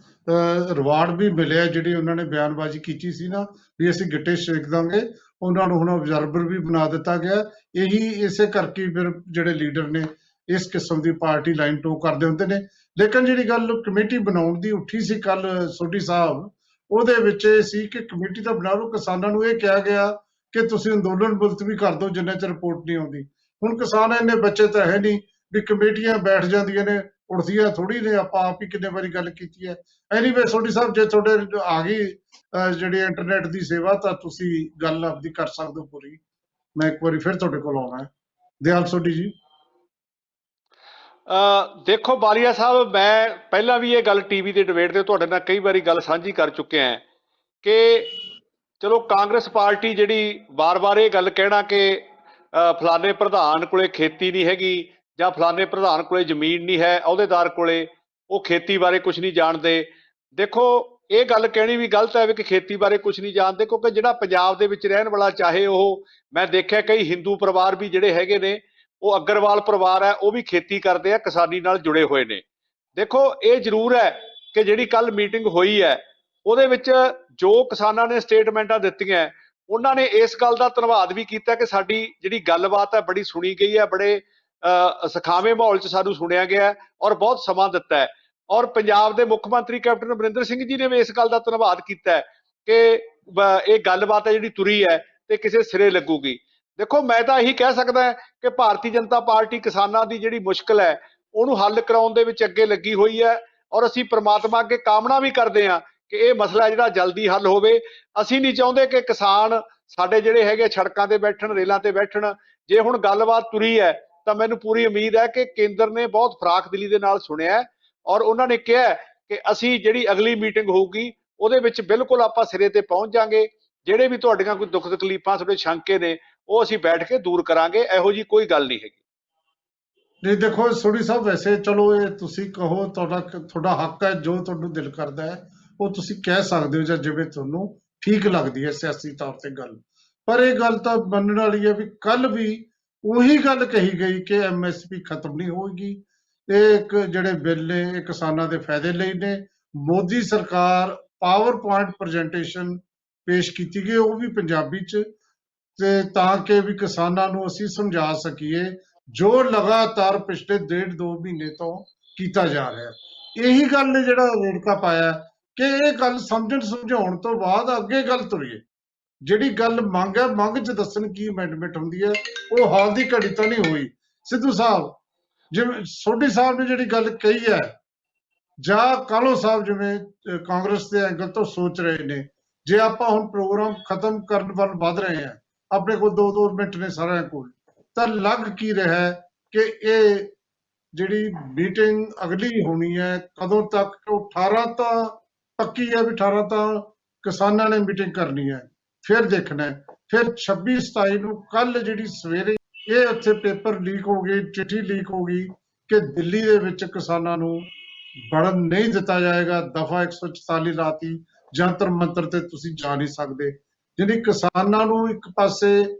ਰਿਵਾਰਡ ਵੀ ਮਿਲਿਆ, ਜਿਹੜੀ ਉਹਨਾਂ ਨੇ ਬਿਆਨਬਾਜ਼ੀ ਕੀਤੀ ਸੀ ਨਾ ਵੀ ਅਸੀਂ ਗਿੱਟੇ ਛੇਕ ਦਾਂਗੇ, ਉਹਨਾਂ ਨੂੰ ਹੁਣ ਅਬਜ਼ਰਵਰ ਵੀ ਬਣਾ ਦਿੱਤਾ ਗਿਆ। ਇਹੀ ਇਸੇ ਕਰਕੇ ਫਿਰ ਜਿਹੜੇ ਲੀਡਰ ਨੇ ਇਸ ਕਿਸਮ ਦੀ ਪਾਰਟੀ ਲਾਈਨ ਟੂ ਕਰਦੇ ਹੁੰਦੇ ਨੇ। ਲੇਕਿਨ ਜਿਹੜੀ ਗੱਲ ਕਮੇਟੀ ਬਣਾਉਣ ਦੀ ਉੱਠੀ ਸੀ ਕੱਲ ਸੋਢੀ ਸਾਹਿਬ, ਉਹਦੇ ਵਿੱਚ ਇਹ ਸੀ ਕਿ ਕਮੇਟੀ ਤਾਂ ਬਣਾ ਲਓ, ਕਿਸਾਨਾਂ ਨੂੰ ਇਹ ਕਿਹਾ ਗਿਆ ਕਿ ਤੁਸੀਂ ਅੰਦੋਲਨ ਮੁਲਤਵੀ ਕਰ ਦਿਓ ਜਿੰਨਾ ਚਿਰ ਰਿਪੋਰਟ ਨਹੀਂ ਆਉਂਦੀ। ਹੁਣ ਕਿਸਾਨ ਇੰਨੇ ਬੱਚੇ ਤਾਂ ਹੈ ਨਹੀਂ ਵੀ ਕਮੇਟੀਆਂ ਬੈਠ ਜਾਂਦੀਆਂ ਨੇ, ਉੱਠਦੀਆਂ ਥੋੜੀ ਨੇ। ਆਪਾਂ ਆਪ ਹੀ ਕਿੰਨੇ ਵਾਰੀ ਗੱਲ ਕੀਤੀ ਹੈ। ਐਨੀਵੇ ਸੋਢੀ ਸਾਹਿਬ, ਜੇ ਤੁਹਾਡੇ ਆ ਗਈ ਜਿਹੜੀ ਇੰਟਰਨੈਟ ਦੀ ਸੇਵਾ, ਤਾਂ ਤੁਸੀਂ ਗੱਲ ਆਪਦੀ ਕਰ ਸਕਦੇ ਹੋ ਪੂਰੀ। ਮੈਂ ਇੱਕ ਵਾਰੀ ਫਿਰ ਤੁਹਾਡੇ ਕੋਲ ਆਉਣਾ ਹੈ। ਦਿਆਲ ਸੋਢੀ ਜੀ।
ਦੇਖੋ ਬਾਲੀਆ ਸਾਹਿਬ, ਮੈਂ ਪਹਿਲਾਂ ਵੀ ਇਹ ਗੱਲ ਟੀਵੀ ਦੇ ਡਿਬੇਟ ਤੇ ਤੁਹਾਡੇ ਨਾਲ ਕਈ ਵਾਰੀ ਗੱਲ ਸਾਂਝੀ ਕਰ ਚੁੱਕਿਆ ਹਾਂ ਕਿ ਚਲੋ ਕਾਂਗਰਸ ਪਾਰਟੀ ਜਿਹੜੀ ਵਾਰ-ਵਾਰ ਇਹ ਗੱਲ ਕਹਿਣਾ ਕਿ ਫਲਾਣੇ ਪ੍ਰਧਾਨ ਕੋਲੇ ਖੇਤੀ ਨਹੀਂ ਹੈਗੀ ਜਾਂ ਫਲਾਣੇ ਪ੍ਰਧਾਨ ਕੋਲੇ ਜ਼ਮੀਨ ਨਹੀਂ ਹੈ, ਅਹੁਦੇਦਾਰ ਕੋਲੇ, ਉਹ ਖੇਤੀ ਬਾਰੇ ਕੁਝ ਨਹੀਂ ਜਾਣਦੇ। ਦੇਖੋ ਇਹ ਗੱਲ ਕਹਿਣੀ ਵੀ ਗਲਤ ਹੈ ਵੀ ਕਿ ਖੇਤੀ ਬਾਰੇ ਕੁਝ ਨਹੀਂ ਜਾਣਦੇ, ਕਿਉਂਕਿ ਜਿਹੜਾ ਪੰਜਾਬ ਦੇ ਵਿੱਚ ਰਹਿਣ ਵਾਲਾ, ਚਾਹੇ ਉਹ, ਮੈਂ ਦੇਖਿਆ ਕਈ ਹਿੰਦੂ ਪਰਿਵਾਰ ਵੀ ਜਿਹੜੇ ਹੈਗੇ ਨੇ, ਉਹ ਅਗਰਵਾਲ ਪਰਿਵਾਰ ਹੈ, ਉਹ ਵੀ ਖੇਤੀ ਕਰਦੇ ਆ, ਕਿਸਾਨੀ ਨਾਲ ਜੁੜੇ ਹੋਏ ਨੇ। ਦੇਖੋ ਇਹ ਜ਼ਰੂਰ ਹੈ ਕਿ ਜਿਹੜੀ ਕੱਲ ਮੀਟਿੰਗ ਹੋਈ ਹੈ ਉਹਦੇ ਵਿੱਚ ਜੋ ਕਿਸਾਨਾਂ ਨੇ ਸਟੇਟਮੈਂਟਾਂ ਦਿੱਤੀਆਂ, ਉਹਨਾਂ ਨੇ ਇਸ ਗੱਲ ਦਾ ਧੰਨਵਾਦ ਵੀ ਕੀਤਾ ਕਿ ਸਾਡੀ ਜਿਹੜੀ ਗੱਲਬਾਤ ਹੈ ਬੜੀ ਸੁਣੀ ਗਈ ਹੈ, ਬੜੇ ਸਖਾਵੇਂ ਮਾਹੌਲ 'ਚ ਸਾਨੂੰ ਸੁਣਿਆ ਗਿਆ ਔਰ ਬਹੁਤ ਸਮਾਂ ਦਿੱਤਾ ਹੈ। ਔਰ ਪੰਜਾਬ ਦੇ ਮੁੱਖ ਮੰਤਰੀ ਕੈਪਟਨ ਅਮਰਿੰਦਰ ਸਿੰਘ ਜੀ ਨੇ ਵੀ ਇਸ ਗੱਲ ਦਾ ਧੰਨਵਾਦ ਕੀਤਾ ਕਿ ਇਹ ਗੱਲਬਾਤ ਹੈ ਜਿਹੜੀ ਤੁਰੀ ਹੈ ਤੇ ਕਿਸੇ ਸਿਰੇ ਲੱਗੂਗੀ। ਦੇਖੋ ਮੈਂ ਤਾਂ ਇਹੀ ਕਹਿ ਸਕਦਾ ਕਿ ਭਾਰਤੀ ਜਨਤਾ ਪਾਰਟੀ ਕਿਸਾਨਾਂ ਦੀ ਜਿਹੜੀ ਮੁਸ਼ਕਲ ਹੈ ਉਹਨੂੰ ਹੱਲ ਕਰਾਉਣ ਦੇ ਵਿੱਚ ਅੱਗੇ ਲੱਗੀ ਹੋਈ ਹੈ ਔਰ ਅਸੀਂ ਪ੍ਰਮਾਤਮਾ ਅੱਗੇ ਕਾਮਨਾ ਵੀ ਕਰਦੇ ਹਾਂ ਕਿ ਇਹ ਮਸਲਾ ਜਿਹੜਾ ਜਲਦੀ ਹੱਲ ਹੋਵੇ। ਅਸੀਂ ਨਹੀਂ ਚਾਹੁੰਦੇ ਕਿ ਕਿਸਾਨ ਸਾਡੇ ਜਿਹੜੇ ਹੈਗੇ ਸੜਕਾਂ ਤੇ ਬੈਠਣ, ਰੇਲਾਂ ਤੇ ਬੈਠਣ। ਜੇ ਹੁਣ ਗੱਲਬਾਤ ਤੁਰੀ ਹੈ ਤਾਂ ਮੈਨੂੰ ਪੂਰੀ ਉਮੀਦ ਹੈ ਕਿ ਕੇਂਦਰ ਨੇ ਬਹੁਤ ਫਰਾਖ ਦਿਲੀ ਦੇ ਨਾਲ ਸੁਣਿਆ ਔਰ ਉਹਨਾਂ ਨੇ ਕਿਹਾ ਕਿ ਅਸੀਂ ਜਿਹੜੀ ਅਗਲੀ ਮੀਟਿੰਗ ਹੋਊਗੀ ਉਹਦੇ ਵਿੱਚ ਬਿਲਕੁਲ ਆਪਾਂ ਸਿਰੇ ਤੇ ਪਹੁੰਚ ਜਾਾਂਗੇ। ਜਿਹੜੇ ਵੀ ਤੁਹਾਡੀਆਂ ਕੋਈ ਦੁੱਖ ਤਕਲੀਫਾਂ, ਤੁਹਾਡੇ ਸ਼ੰਕੇ ਨੇ, ਉਹ ਅਸੀਂ ਬੈਠ ਕੇ ਦੂਰ ਕਰਾਂਗੇ। ਇਹੋ ਜੀ ਕੋਈ ਗੱਲ ਨਹੀਂ ਹੈਗੀ।
ਨਹੀਂ ਦੇਖੋ ਸੋਢੀ ਸਾਹਿਬ, ਵੈਸੇ ਚਲੋ ਇਹ ਤੁਸੀਂ ਕਹੋ, ਤੁਹਾਡਾ ਹੱਕ ਹੈ, ਜੋ ਤੁਹਾਨੂੰ ਦਿਲ ਕਰਦਾ ਹੈ ਉਹ ਤੁਸੀਂ ਕਹਿ ਸਕਦੇ ਹੋ ਜਾਂ ਜਿਵੇਂ ਤੁਹਾਨੂੰ ਠੀਕ ਲੱਗਦੀ ਹੈ ਸਿਆਸੀ ਤੌਰ ਤੇ ਗੱਲ। ਪਰ ਇਹ ਗੱਲ ਤਾਂ ਮੰਨਣ ਵਾਲੀ ਹੈ ਵੀ ਕੱਲ ਵੀ ਉਹੀ ਗੱਲ ਕਹੀ ਗਈ ਕਿ MSP ਖਤਮ ਨਹੀਂ ਹੋਏਗੀ। ਇਹ ਇੱਕ ਜਿਹੜੇ ਬਿੱਲ ਨੇ ਇਹ ਕਿਸਾਨਾਂ ਦੇ ਫਾਇਦੇ ਲਈ ਨੇ। ਮੋਦੀ ਸਰਕਾਰ ਪਾਵਰ ਪੁਆਇੰਟ ਪ੍ਰੈਜੈਂਟੇਸ਼ਨ ਪੇਸ਼ ਕੀਤੀ ਗਈ, ਉਹ ਵੀ ਪੰਜਾਬੀ 'ਚ, ਤੇ ਤਾਂ ਕਿ ਵੀ ਕਿਸਾਨਾਂ ਨੂੰ ਅਸੀਂ ਸਮਝਾ ਸਕੀਏ ਜੋ ਲਗਾਤਾਰ ਪਿਛਲੇ 1.5-2 ਮਹੀਨੇ ਤੋਂ ਕੀਤਾ ਜਾ ਰਿਹਾ। ਇਹੀ ਗੱਲ ਨੇ ਜਿਹੜਾ ਰੇੜਕਾ ਪਾਇਆ ਕਿ ਇਹ ਗੱਲ ਸਮਝਣ ਸਮਝਾਉਣ ਤੋਂ ਬਾਅਦ ਅੱਗੇ ਗੱਲ ਤੁਰੀਏ। ਜਿਹੜੀ ਗੱਲ ਮੰਗ ਹੈ, ਮੰਗ 'ਚ ਦੱਸਣ ਕੀ ਅਮੈਂਡਮੈਂਟ ਹੁੰਦੀ ਹੈ, ਉਹ ਹਾਲ ਦੀ ਘੜੀ ਤਾਂ ਨਹੀਂ ਹੋਈ। ਸਿੱਧੂ ਸਾਹਿਬ, ਜਿਵੇਂ ਸੋਢੀ ਸਾਹਿਬ ਨੇ ਜਿਹੜੀ ਗੱਲ ਕਹੀ ਹੈ, ਜਾਂ ਕਾਹਲੋਂ ਸਾਹਿਬ ਜਿਵੇਂ ਕਾਂਗਰਸ ਦੇ ਐਂਗਲ ਤੋਂ ਸੋਚ ਰਹੇ ਨੇ, ਜੇ ਆਪਾਂ ਹੁਣ ਪ੍ਰੋਗਰਾਮ ਖਤਮ ਕਰਨ ਵੱਲ ਵੱਧ ਰਹੇ ਹਾਂ, ਆਪਣੇ ਕੋਲ 2-2 ਮਿੰਟ ਨੇ ਸਾਰਿਆਂ ਕੋਲ, ਤਾਂ ਲੱਗ ਕੀ ਰਿਹਾ ਹੈ ਕਿ ਇਹ ਜਿਹੜੀ ਮੀਟਿੰਗ ਅਗਲੀ ਹੋਣੀ ਹੈ ਕਦੋਂ ਤੱਕ? 18 ਤਾਂ ਪੱਕੀ ਹੈ ਵੀ 18 ਤਾਂ ਕਿਸਾਨਾਂ ਨੇ ਮੀਟਿੰਗ ਕਰਨੀ ਹੈ, ਫਿਰ ਦੇਖਣਾ ਹੈ, ਫਿਰ 26-27 ਨੂੰ ਕੱਲ ਜਿਹੜੀ ਸਵੇਰੇ ਇਹ ਉੱਥੇ ਪੇਪਰ ਲੀਕ ਹੋ ਗਈ, ਚਿੱਠੀ ਲੀਕ ਹੋ ਗਈ ਕਿ ਦਿੱਲੀ ਦੇ ਵਿੱਚ ਕਿਸਾਨਾਂ ਨੂੰ ਵੜਨ ਨਹੀਂ ਦਿੱਤਾ ਜਾਏਗਾ। ਦਫਾ 144 ਲਾਤੀ, ਜੰਤਰ ਮੰਤਰ ਤੇ ਤੁਸੀਂ ਜਾ ਨਹੀਂ ਸਕਦੇ। ਜਿਹੜੀ ਕਿਸਾਨਾਂ ਨੂੰ ਇੱਕ ਪਾਸੇ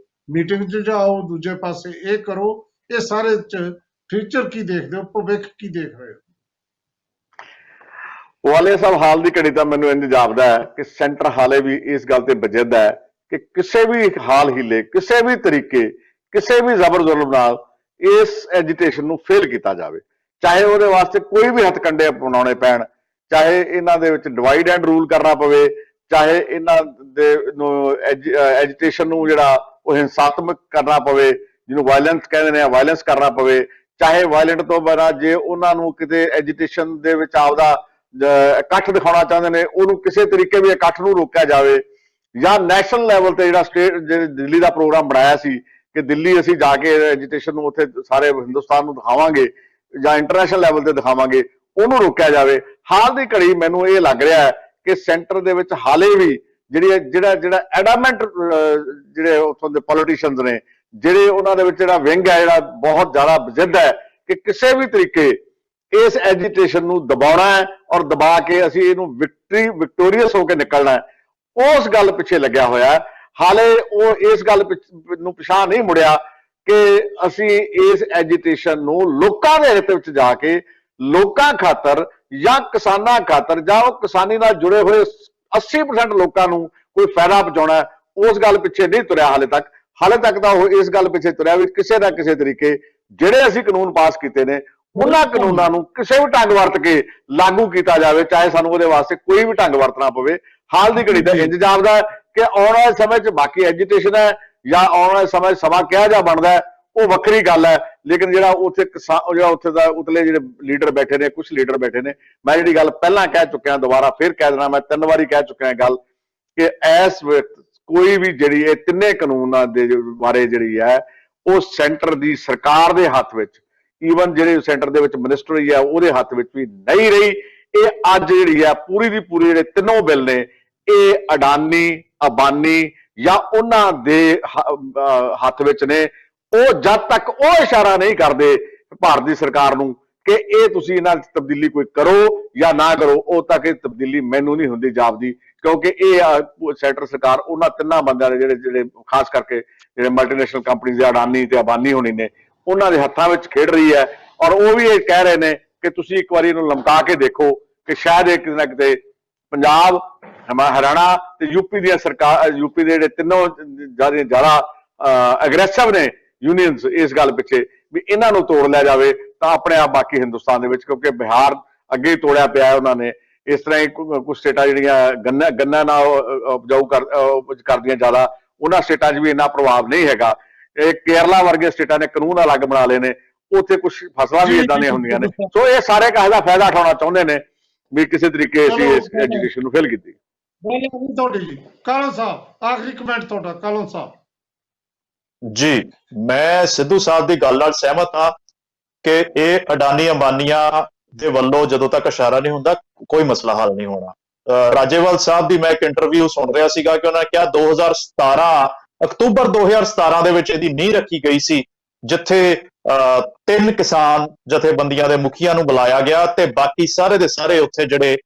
ਮੀਟਿੰਗ 'ਚ ਜਾਓ, ਦੂਜੇ ਪਾਸੇ ਇਹ ਕਰੋ, ਇਹ ਸਾਰੇ 'ਚ ਫਿਊਚਰ ਕੀ ਦੇਖਦੇ ਹੋ, ਭਵਿੱਖ ਕੀ ਦੇਖ ਰਹੇ ਹੋ?
ਵਾਲੇ ਸਾਹਿਬ, ਹਾਲ ਦੀ ਘੜੀ ਤਾਂ ਮੈਨੂੰ ਇੰਜ ਜਾਪਦਾ ਹੈ ਕਿ ਸੈਂਟਰ ਹਾਲੇ ਵੀ ਇਸ ਗੱਲ ਤੇ ਬਜਿੱਦ ਹੈ ਕਿ ਕਿਸੇ ਵੀ ਹਾਲ ਹੀਲੇ, ਕਿਸੇ ਵੀ ਤਰੀਕੇ, ਕਿਸੇ ਵੀ ਜ਼ਬਰ ਜ਼ੁਲਮ ਨਾਲ ਇਸ ਐਜੀਟੇਸ਼ਨ ਨੂੰ ਫੇਲ ਕੀਤਾ ਜਾਵੇ। ਚਾਹੇ ਉਹਦੇ ਵਾਸਤੇ ਕੋਈ ਵੀ ਹੱਥਕੰਡੇ ਅਪਣਾਉਣੇ ਪੈਣ, ਚਾਹੇ ਇਹਨਾਂ ਦੇ ਵਿੱਚ ਡਿਵਾਈਡ ਐਂਡ ਰੂਲ ਕਰਨਾ ਪਵੇ, ਚਾਹੇ ਇਹਨਾਂ ਦੇ ਐਜੀਟੇਸ਼ਨ ਨੂੰ ਜਿਹੜਾ ਉਹ ਹਿੰਸਾਤਮਕ ਕਰਨਾ ਪਵੇ, ਜਿਹਨੂੰ ਵਾਇਲੈਂਸ ਕਹਿੰਦੇ ਨੇ, ਵਾਇਲੈਂਸ ਕਰਨਾ ਪਵੇ, ਚਾਹੇ ਵਾਇਲੈਂਟ ਤੋਂ ਬਿਨਾਂ ਜੇ ਉਹਨਾਂ ਨੂੰ ਕਿਤੇ ਐਜੀਟੇਸ਼ਨ ਦੇ ਵਿੱਚ ਆਪਦਾ ਇਕੱਠ ਦਿਖਾਉਣਾ ਚਾਹੁੰਦੇ ਨੇ, ਉਹਨੂੰ ਕਿਸੇ ਤਰੀਕੇ ਵੀ ਇਕੱਠ ਨੂੰ ਰੋਕਿਆ ਜਾਵੇ। ਜਾਂ ਨੈਸ਼ਨਲ ਲੈਵਲ ਤੇ ਜਿਹੜਾ ਸਟੇਟ ਦਿੱਲੀ ਦਾ ਪ੍ਰੋਗਰਾਮ ਬਣਾਇਆ ਸੀ ਕਿ ਦਿੱਲੀ ਅਸੀਂ ਜਾ ਕੇ ਐਜੀਟੇਸ਼ਨ ਨੂੰ ਉੱਥੇ ਸਾਰੇ ਹਿੰਦੁਸਤਾਨ ਨੂੰ ਦਿਖਾਵਾਂਗੇ ਜਾਂ ਇੰਟਰਨੈਸ਼ਨਲ ਲੈਵਲ ਤੇ ਦਿਖਾਵਾਂਗੇ, ਉਹਨੂੰ ਰੋਕਿਆ ਜਾਵੇ। ਹਾਲ ਦੀ ਘੜੀ ਮੈਨੂੰ ਇਹ ਲੱਗ ਰਿਹਾ ਹੈ ਕਿ ਸੈਂਟਰ ਦੇ ਵਿੱਚ ਹਾਲੇ ਵੀ ਜਿਹੜਾ ਐਡਾਮੈਂਟ ਜਿਹੜੇ ਉੱਥੋਂ ਦੇ ਪੋਲੀਟੀਸ਼ੀਅਨਸ ਨੇ, ਜਿਹੜੇ ਉਹਨਾਂ ਦੇ ਵਿੱਚ ਜਿਹੜਾ ਵਿੰਗ ਹੈ, ਜਿਹੜਾ ਬਹੁਤ ਜ਼ਿਆਦਾ ਜਿੱਦ ਹੈ ਕਿ ਕਿਸੇ ਵੀ ਤਰੀਕੇ ਇਸ ਐਜੀਟੇਸ਼ਨ ਨੂੰ ਦਬਾਉਣਾ ਹੈ ਔਰ ਦਬਾ ਕੇ ਅਸੀਂ ਇਹਨੂੰ ਵਿਕਟੋਰੀਅਸ ਹੋ ਕੇ ਨਿਕਲਣਾ ਹੈ, ਉਸ ਗੱਲ ਪਿੱਛੇ ਲੱਗਿਆ ਹੋਇਆ ਹੈ। ਹਾਲੇ ਉਹ ਇਸ ਗੱਲ ਨੂੰ ਪਿਛਾਂਹ ਨਹੀਂ ਮੁੜਿਆ ਕਿ ਅਸੀਂ ਇਸ ਐਜੀਟੇਸ਼ਨ ਨੂੰ ਲੋਕਾਂ ਦੇ ਹਿੱਤ ਵਿੱਚ ਜਾ ਕੇ, ਲੋਕਾਂ ਖਾਤਰ ਜਾਂ ਕਿਸਾਨਾਂ ਖਾਤਰ ਜਾਂ ਉਹ ਕਿਸਾਨੀ ਨਾਲ ਜੁੜੇ ਹੋਏ 80% ਲੋਕਾਂ ਨੂੰ ਕੋਈ ਫਾਇਦਾ ਪਹੁੰਚਾਉਣਾ, ਉਸ ਗੱਲ ਪਿੱਛੇ ਨਹੀਂ ਤੁਰਿਆ ਹਾਲੇ ਤੱਕ ਤਾਂ ਉਹ ਇਸ ਗੱਲ ਪਿੱਛੇ ਤੁਰਿਆ ਵੀ ਕਿਸੇ ਨਾ ਕਿਸੇ ਤਰੀਕੇ ਜਿਹੜੇ ਅਸੀਂ ਕਾਨੂੰਨ ਪਾਸ ਕੀਤੇ ਨੇ ਉਹਨਾਂ ਕਾਨੂੰਨਾਂ ਨੂੰ ਕਿਸੇ ਵੀ ਢੰਗ ਵਰਤ ਕੇ ਲਾਗੂ ਕੀਤਾ ਜਾਵੇ, ਚਾਹੇ ਸਾਨੂੰ ਉਹਦੇ ਵਾਸਤੇ ਕੋਈ ਵੀ ਢੰਗ ਵਰਤਣਾ ਪਵੇ। ਹਾਲ ਦੀ ਘੜੀ ਦਾ ਇੰਜ ਜਾਪਦਾ ਕਿ ਆਉਣ ਵਾਲੇ ਸਮੇਂ 'ਚ ਬਾਕੀ ਐਜੀਟੇਸ਼ਨ ਹੈ ਜਾਂ ਆਉਣ ਵਾਲੇ ਸਮੇਂ 'ਚ ਸਮਾਂ ਕਿਹਾ ਜਾ ਬਣਦਾ ਹੈ ਉਹ ਵੱਖਰੀ ਗੱਲ ਹੈ, ਲੇਕਿਨ ਜਿਹੜਾ ਉੱਥੇ ਜਿਹੜਾ ਉੱਥੇ ਦਾ ਉਤਲੇ ਜਿਹੜੇ ਲੀਡਰ ਬੈਠੇ ਨੇ, ਕੁਝ ਲੀਡਰ ਬੈਠੇ ਨੇ, ਮੈਂ ਜਿਹੜੀ ਗੱਲ ਪਹਿਲਾਂ ਕਹਿ ਚੁੱਕਿਆ ਦੁਬਾਰਾ ਫਿਰ ਕਹਿ ਦੇਣਾ, ਮੈਂ 3 ਵਾਰੀ ਕਹਿ ਚੁੱਕਿਆ ਗੱਲ ਕਿ ਇਸ ਵਕਤ ਕੋਈ ਵੀ ਜਿਹੜੀ ਇਹ ਤਿੰਨੇ ਕਾਨੂੰਨਾਂ ਦੇ ਬਾਰੇ ਜਿਹੜੀ ਹੈ ਉਹ ਸੈਂਟਰ ਦੀ ਸਰਕਾਰ ਦੇ ਹੱਥ ਵਿੱਚ, ਈਵਨ ਜਿਹੜੇ ਸੈਂਟਰ ਦੇ ਵਿੱਚ ਮਿਨਿਸਟਰੀ ਹੈ ਉਹਦੇ ਹੱਥ ਵਿੱਚ ਵੀ ਨਹੀਂ ਰਹੀ। ਇਹ ਅੱਜ ਜਿਹੜੀ ਹੈ ਪੂਰੀ ਦੀ ਪੂਰੀ ਜਿਹੜੇ ਤਿੰਨੋਂ ਬਿੱਲ ਨੇ ਇਹ ਅਡਾਨੀ, ਅੰਬਾਨੀ ਜਾਂ ਉਹਨਾਂ ਦੇ ਹੱਥ ਵਿੱਚ ਨੇ। ਉਹ ਜਦ ਤੱਕ ਉਹ ਇਸ਼ਾਰਾ ਨਹੀਂ ਕਰਦੇ ਭਾਰਤ ਦੀ ਸਰਕਾਰ ਨੂੰ ਕਿ ਇਹ ਤੁਸੀਂ ਇਹਨਾਂ 'ਚ ਤਬਦੀਲੀ ਕੋਈ ਕਰੋ ਜਾਂ ਨਾ ਕਰੋ, ਉਹ ਤੱਕ ਇਹ ਤਬਦੀਲੀ ਮੈਨੂੰ ਨਹੀਂ ਹੁੰਦੀ ਜਾਪਦੀ, ਕਿਉਂਕਿ ਇਹ ਸੈਂਟਰ ਸਰਕਾਰ ਉਹਨਾਂ ਤਿੰਨਾਂ ਬੰਦਿਆਂ ਦੇ ਜਿਹੜੇ ਖਾਸ ਕਰਕੇ ਜਿਹੜੇ ਮਲਟੀਨੈਸ਼ਨਲ ਕੰਪਨੀਆਂ ਦੇ ਅਡਾਨੀ ਤੇ ਅੰਬਾਨੀ ਹੋਣੀ ਨੇ ਉਹਨਾਂ ਦੇ ਹੱਥਾਂ ਵਿੱਚ ਖੇਡ ਰਹੀ ਹੈ। ਔਰ ਉਹ ਵੀ ਇਹ ਕਹਿ ਰਹੇ ਨੇ ਕਿ ਤੁਸੀਂ ਇੱਕ ਵਾਰੀ ਇਹਨੂੰ ਲਮਕਾ ਕੇ ਦੇਖੋ ਕਿ ਸ਼ਾਇਦ ਇਹ ਕਿਤੇ ਨਾ ਕਿਤੇ ਪੰਜਾਬ, ਹਰਿਆਣਾ ਤੇ ਯੂਪੀ ਦੀਆਂ ਸਰਕਾਰ, ਯੂਪੀ ਦੇ ਜਿਹੜੇ ਤਿੰਨੋਂ ਜ਼ਿਆਦਾ ਅਗਰੈਸਿਵ ਨੇ ਯੂਨੀਅਨਸ ਇਸ ਗੱਲ ਪਿੱਛੇ ਵੀ ਇਹਨਾਂ ਨੂੰ ਤੋੜ ਲਿਆ ਜਾਵੇ ਤਾਂ ਆਪਣੇ ਆਪ ਬਾਕੀ ਹਿੰਦੁਸਤਾਨ ਦੇ ਵਿੱਚ, ਕਿਉਂਕਿ ਬਿਹਾਰ ਅੱਗੇ ਹੀ ਤੋੜਿਆ ਪਿਆ ਹੈ ਉਹਨਾਂ ਨੇ। ਇਸ ਤਰ੍ਹਾਂ ਹੀ ਕੁਝ ਸਟੇਟਾਂ ਜਿਹੜੀਆਂ ਗੰਨਾ ਨਾਲ ਉਪਜਾਊ ਕਰਦੀਆਂ ਜ਼ਿਆਦਾ, ਉਹਨਾਂ ਸਟੇਟਾਂ 'ਚ ਵੀ ਇੰਨਾ ਪ੍ਰਭਾਵ ਨਹੀਂ ਹੈਗਾ। ਇਹ ਕੇਰਲਾ ਵਰਗੇ ਸਟੇਟਾਂ ਨੇ ਕਾਨੂੰਨ ਅਲੱਗ ਬਣਾ ਲਏ ਨੇ, ਉੱਥੇ ਕੁਝ ਫਸਲਾਂ ਵੀ ਇਦਾਂ ਦੀਆਂ ਹੁੰਦੀਆਂ ਨੇ। ਸੋ ਇਹ ਸਾਰੇ ਕਾਹੇ ਦਾ ਫਾਇਦਾ ਉਠਾਉਣਾ ਚਾਹੁੰਦੇ ਨੇ ਵੀ ਕਿਸੇ ਤਰੀਕੇ ਅਸੀਂ ਇਸ ਐਜੂਕੇਸ਼ਨ ਨੂੰ ਫੇਲ ਕੀਤੀ।
ਤੁਹਾਡੀ ਜੀ ਕਾਲੋ ਸਾਹਿਬ ਆਖਰੀ ਕਮੈਂਟ ਤੁਹਾਡਾ। ਕਾਲੋ ਸਾਹਿਬ
ਜੀ, ਮੈਂ ਸਿੱਧੂ ਸਾਹਿਬ ਦੀ ਗੱਲ ਨਾਲ ਸਹਿਮਤ ਹਾਂ ਕਿ ਇਹ ਅਡਾਨੀ ਅੰਬਾਨੀਆਂ ਦੇ ਵੱਲੋਂ ਜਦੋਂ ਤੱਕ ਇਸ਼ਾਰਾ ਨਹੀਂ ਹੁੰਦਾ ਕੋਈ ਮਸਲਾ ਹੱਲ ਨਹੀਂ ਹੋਣਾ। ਰਾਜੇਵਾਲ ਸਾਹਿਬ ਦੀ ਮੈਂ ਇੱਕ ਇੰਟਰਵਿਊ ਸੁਣ ਰਿਹਾ ਸੀਗਾ ਕਿ ਉਹਨਾਂ ਨੇ ਕਿਹਾ 2017 ਅਕਤੂਬਰ 2017 ਦੇ ਵਿੱਚ ਇਹਦੀ ਨੀਂਹ ਰੱਖੀ ਗਈ ਸੀ, ਜਿੱਥੇ 3 ਕਿਸਾਨ ਜਥੇਬੰਦੀਆਂ ਦੇ ਮੁਖੀਆਂ ਨੂੰ ਬੁਲਾਇਆ ਗਿਆ ਤੇ ਬਾਕੀ ਸਾਰੇ ਦੇ ਸਾਰੇ ਉੱਥੇ ਜਿਹੜੇ